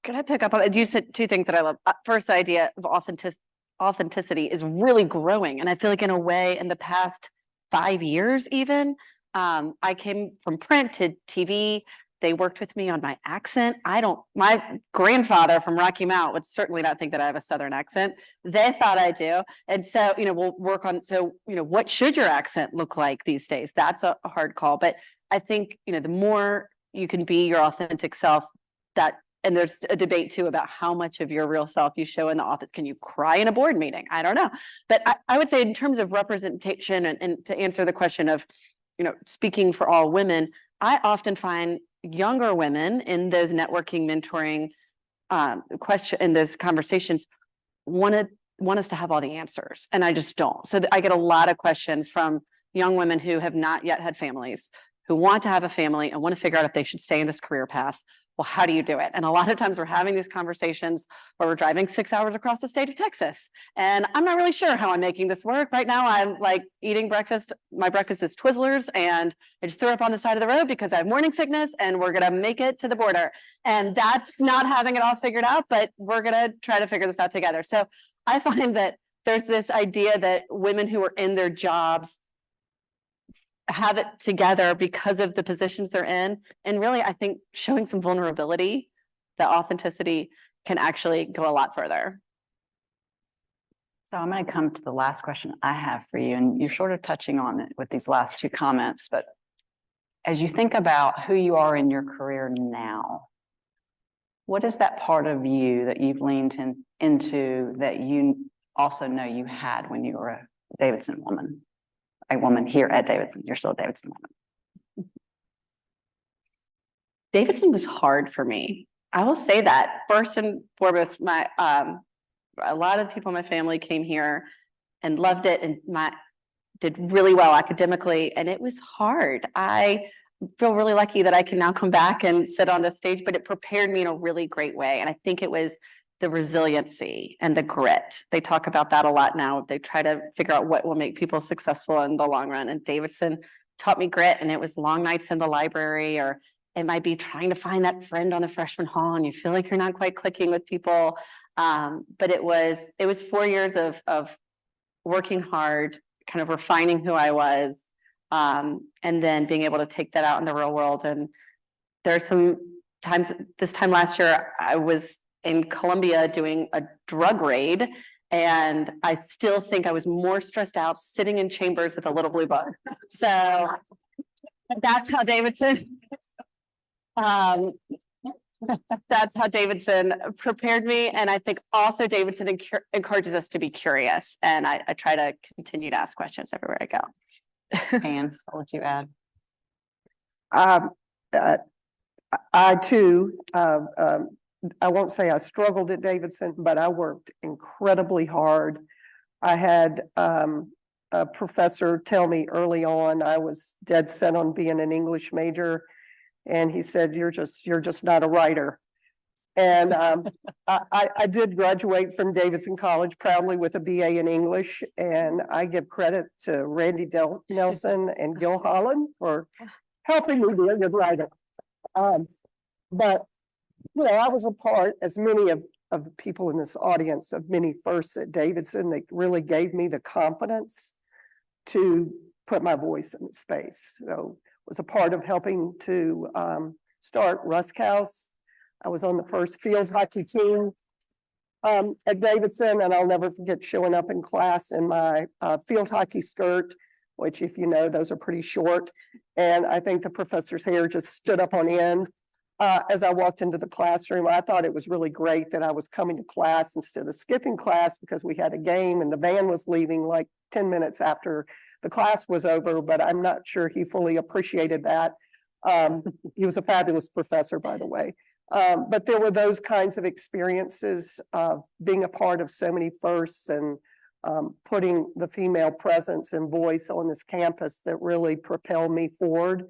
Could I pick up on it? You said two things that I love. First, the idea of authenticity is really growing. And I feel like in a way in the past 5 years, even, I came from print to TV. They worked with me on my accent. My grandfather from Rocky Mount would certainly not think that I have a Southern accent. They thought I do. And so, you know, we'll work on, so, you know, what should your accent look like these days? That's a hard call. But I think, you know, the more you can be your authentic self, and there's a debate too about how much of your real self you show in the office. Can you cry in a board meeting? I don't know. But I would say in terms of representation and to answer the question of, you know, speaking for all women, I often find younger women in those networking, mentoring in those conversations want us to have all the answers, and I just don't. So I get a lot of questions from young women who have not yet had families, who want to have a family and want to figure out if they should stay in this career path. Well, how do you do it? And a lot of times we're having these conversations where we're driving 6 hours across the state of Texas. And I'm not really sure how I'm making this work. Right now, I'm like eating breakfast. My breakfast is Twizzlers, and I just threw it up on the side of the road because I have morning sickness and we're going to make it to the border. And that's not having it all figured out, but we're going to try to figure this out together. So I find that there's this idea that women who are in their jobs have it together because of the positions they're in. And really, I think showing some vulnerability, the authenticity can actually go a lot further. So I'm going to come to the last question I have for you, and you're sort of touching on it with these last two comments, but as you think about who you are in your career now, what is that part of you that you've leaned into that you also know you had when you were a Davidson woman? A woman here at Davidson. You're still a Davidson woman. Davidson was hard for me. I will say that first and foremost, a lot of people in my family came here and loved it and did really well academically, and it was hard. I feel really lucky that I can now come back and sit on this stage, but it prepared me in a really great way. And I think it was the resiliency and the grit. They talk about that a lot now. They try to figure out what will make people successful in the long run. And Davidson taught me grit, and it was long nights in the library, or it might be trying to find that friend on the freshman hall and you feel like you're not quite clicking with people. But it was 4 years of working hard, kind of refining who I was, and then being able to take that out in the real world. And there's some times, this time last year, I was in Colombia doing a drug raid, and I still think I was more stressed out sitting in chambers with a little blue book. So that's how Davidson That's how Davidson prepared me. And I think also Davidson encourages us to be curious. And I try to continue to ask questions everywhere I go. Anne, what would you add? Um, I too, I won't say I struggled at Davidson, but I worked incredibly hard. I had a professor tell me early on I was dead set on being an English major, and he said, "You're just not a writer." And I did graduate from Davidson College proudly with a BA in English, and I give credit to Randy Nelson and Gil Holland for helping me be a good writer. But you know, I was a part, as many of the people in this audience, of many firsts at Davidson that really gave me the confidence to put my voice in the space. So was a part of helping to start Rusk House. I was on the first field hockey team at Davidson, and I'll never forget showing up in class in my field hockey skirt, which, if you know, those are pretty short. And I think the professor's hair just stood up on end. As I walked into the classroom, I thought it was really great that I was coming to class instead of skipping class because we had a game and the van was leaving like 10 minutes after the class was over, but I'm not sure he fully appreciated that. He was a fabulous professor, by the way. But there were those kinds of experiences of being a part of so many firsts and putting the female presence and voice on this campus that really propelled me forward.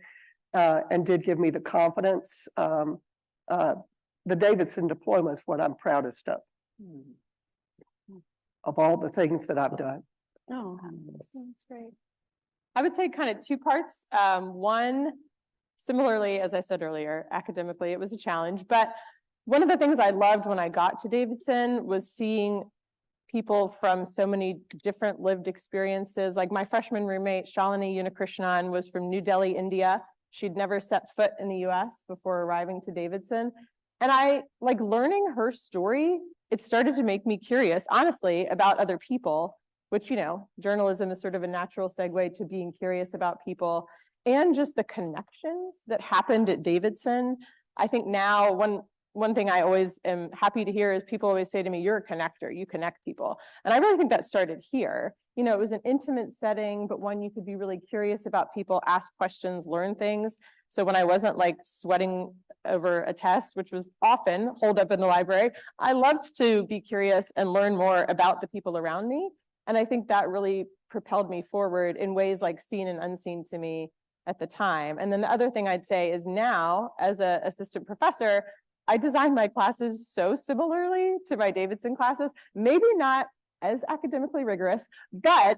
And did give me the confidence. The Davidson diploma is what I'm proudest of all the things that I've done. Oh, That's great. I would say kind of two parts. One, similarly, as I said earlier, academically, it was a challenge. But one of the things I loved when I got to Davidson was seeing people from so many different lived experiences. Like my freshman roommate, Shalini Unikrishnan, was from New Delhi, India. She'd never set foot in the US before arriving to Davidson. And I like learning her story. It started to make me curious, honestly, about other people, which, you know, journalism is sort of a natural segue to being curious about people and just the connections that happened at Davidson. I think now one thing I always am happy to hear is people always say to me, "You're a connector, you connect people." And I really think that started here. You know, it was an intimate setting, but one you could be really curious about people, ask questions, learn things. So when I wasn't like sweating over a test, which was often holed up in the library, I loved to be curious and learn more about the people around me. And I think that really propelled me forward in ways like seen and unseen to me at the time. And then the other thing I'd say is now, as an assistant professor, I design my classes so similarly to my Davidson classes, maybe not as academically rigorous, but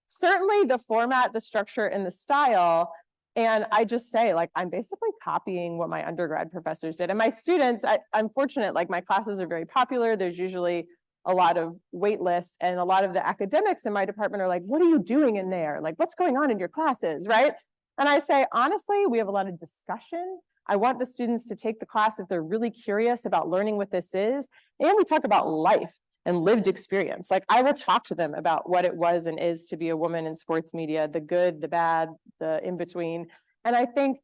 certainly the format, the structure, and the style. And I just say, like, I'm basically copying what my undergrad professors did. And my students, I'm fortunate, like my classes are very popular. There's usually a lot of wait lists, and a lot of the academics in my department are like, "What are you doing in there? Like, what's going on in your classes?" Right? And I say, honestly, we have a lot of discussion. I want the students to take the class if they're really curious about learning what this is. And we talk about life and lived experience. Like I will talk to them about what it was and is to be a woman in sports media, the good, the bad, the in between. And I think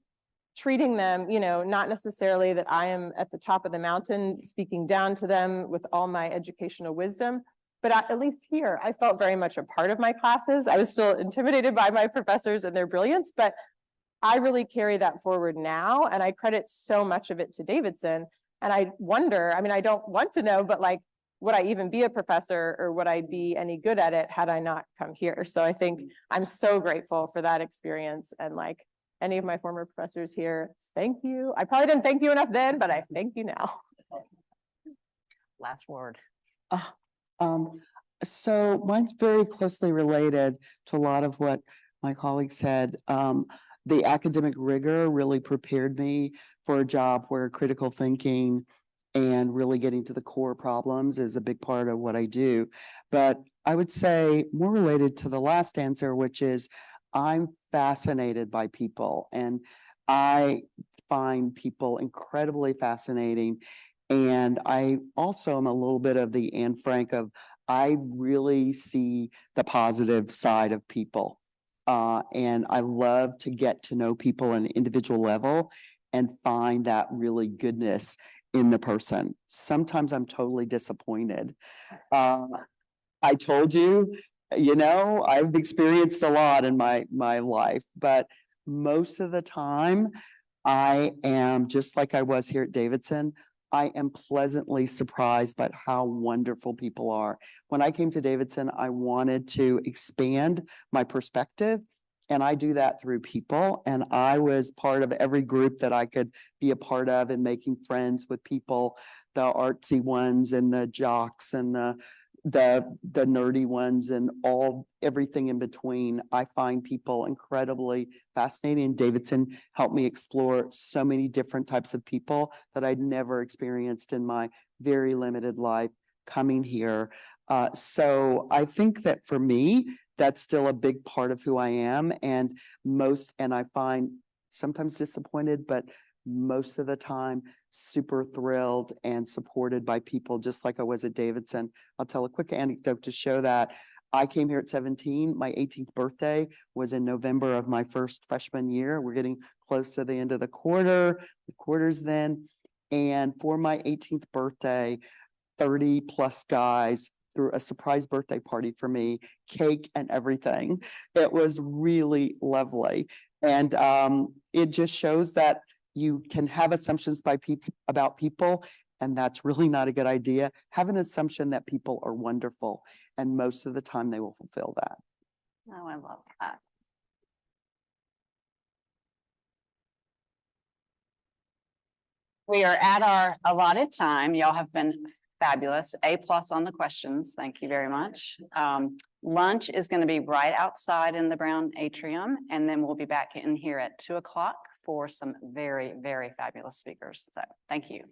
treating them, you know, not necessarily that I am at the top of the mountain speaking down to them with all my educational wisdom, but at least here, I felt very much a part of my classes. I was still intimidated by my professors and their brilliance, but I really carry that forward now. And I credit so much of it to Davidson. And I wonder, I mean, I don't want to know, but like, would I even be a professor or would I be any good at it had I not come here? So I think I'm so grateful for that experience. And like any of my former professors here, thank you. I probably didn't thank you enough then, but I thank you now. Last word. So mine's very closely related to a lot of what my colleague said. The academic rigor really prepared me for a job where critical thinking and really getting to the core problems is a big part of what I do. But I would say more related to the last answer, which is I'm fascinated by people, and I find people incredibly fascinating. And I also am a little bit of the Anne Frank of, I really see the positive side of people. And I love to get to know people on an individual level and find that really goodness in the person. Sometimes I'm totally disappointed. I told you, I've experienced a lot in my life, but most of the time I am just like I was here at Davidson. I am pleasantly surprised by how wonderful people are. When I came to Davidson, I wanted to expand my perspective, and I do that through people. And I was part of every group that I could be a part of, and making friends with people, the artsy ones and the jocks and the nerdy ones and everything in between. I find people incredibly fascinating. Davidson helped me explore so many different types of people that I'd never experienced in my very limited life coming here. So I think that for me, that's still a big part of who I am, and I find sometimes disappointed, but most of the time super thrilled and supported by people, just like I was at Davidson. I'll tell a quick anecdote to show that. I came here at 17. My 18th birthday was in November of my first freshman year. We're getting close to the end of the quarters then. And for my 18th birthday, 30 plus guys threw a surprise birthday party for me, cake and everything. It was really lovely. And it just shows that you can have assumptions about people, and that's really not a good idea. Have an assumption that people are wonderful, and most of the time they will fulfill that. Oh, I love that. We are at our allotted time. Y'all have been fabulous. A+ on the questions. Thank you very much. Lunch is going to be right outside in the brown atrium, and then we'll be back in here at 2 o'clock for some very, very fabulous speakers. So thank you.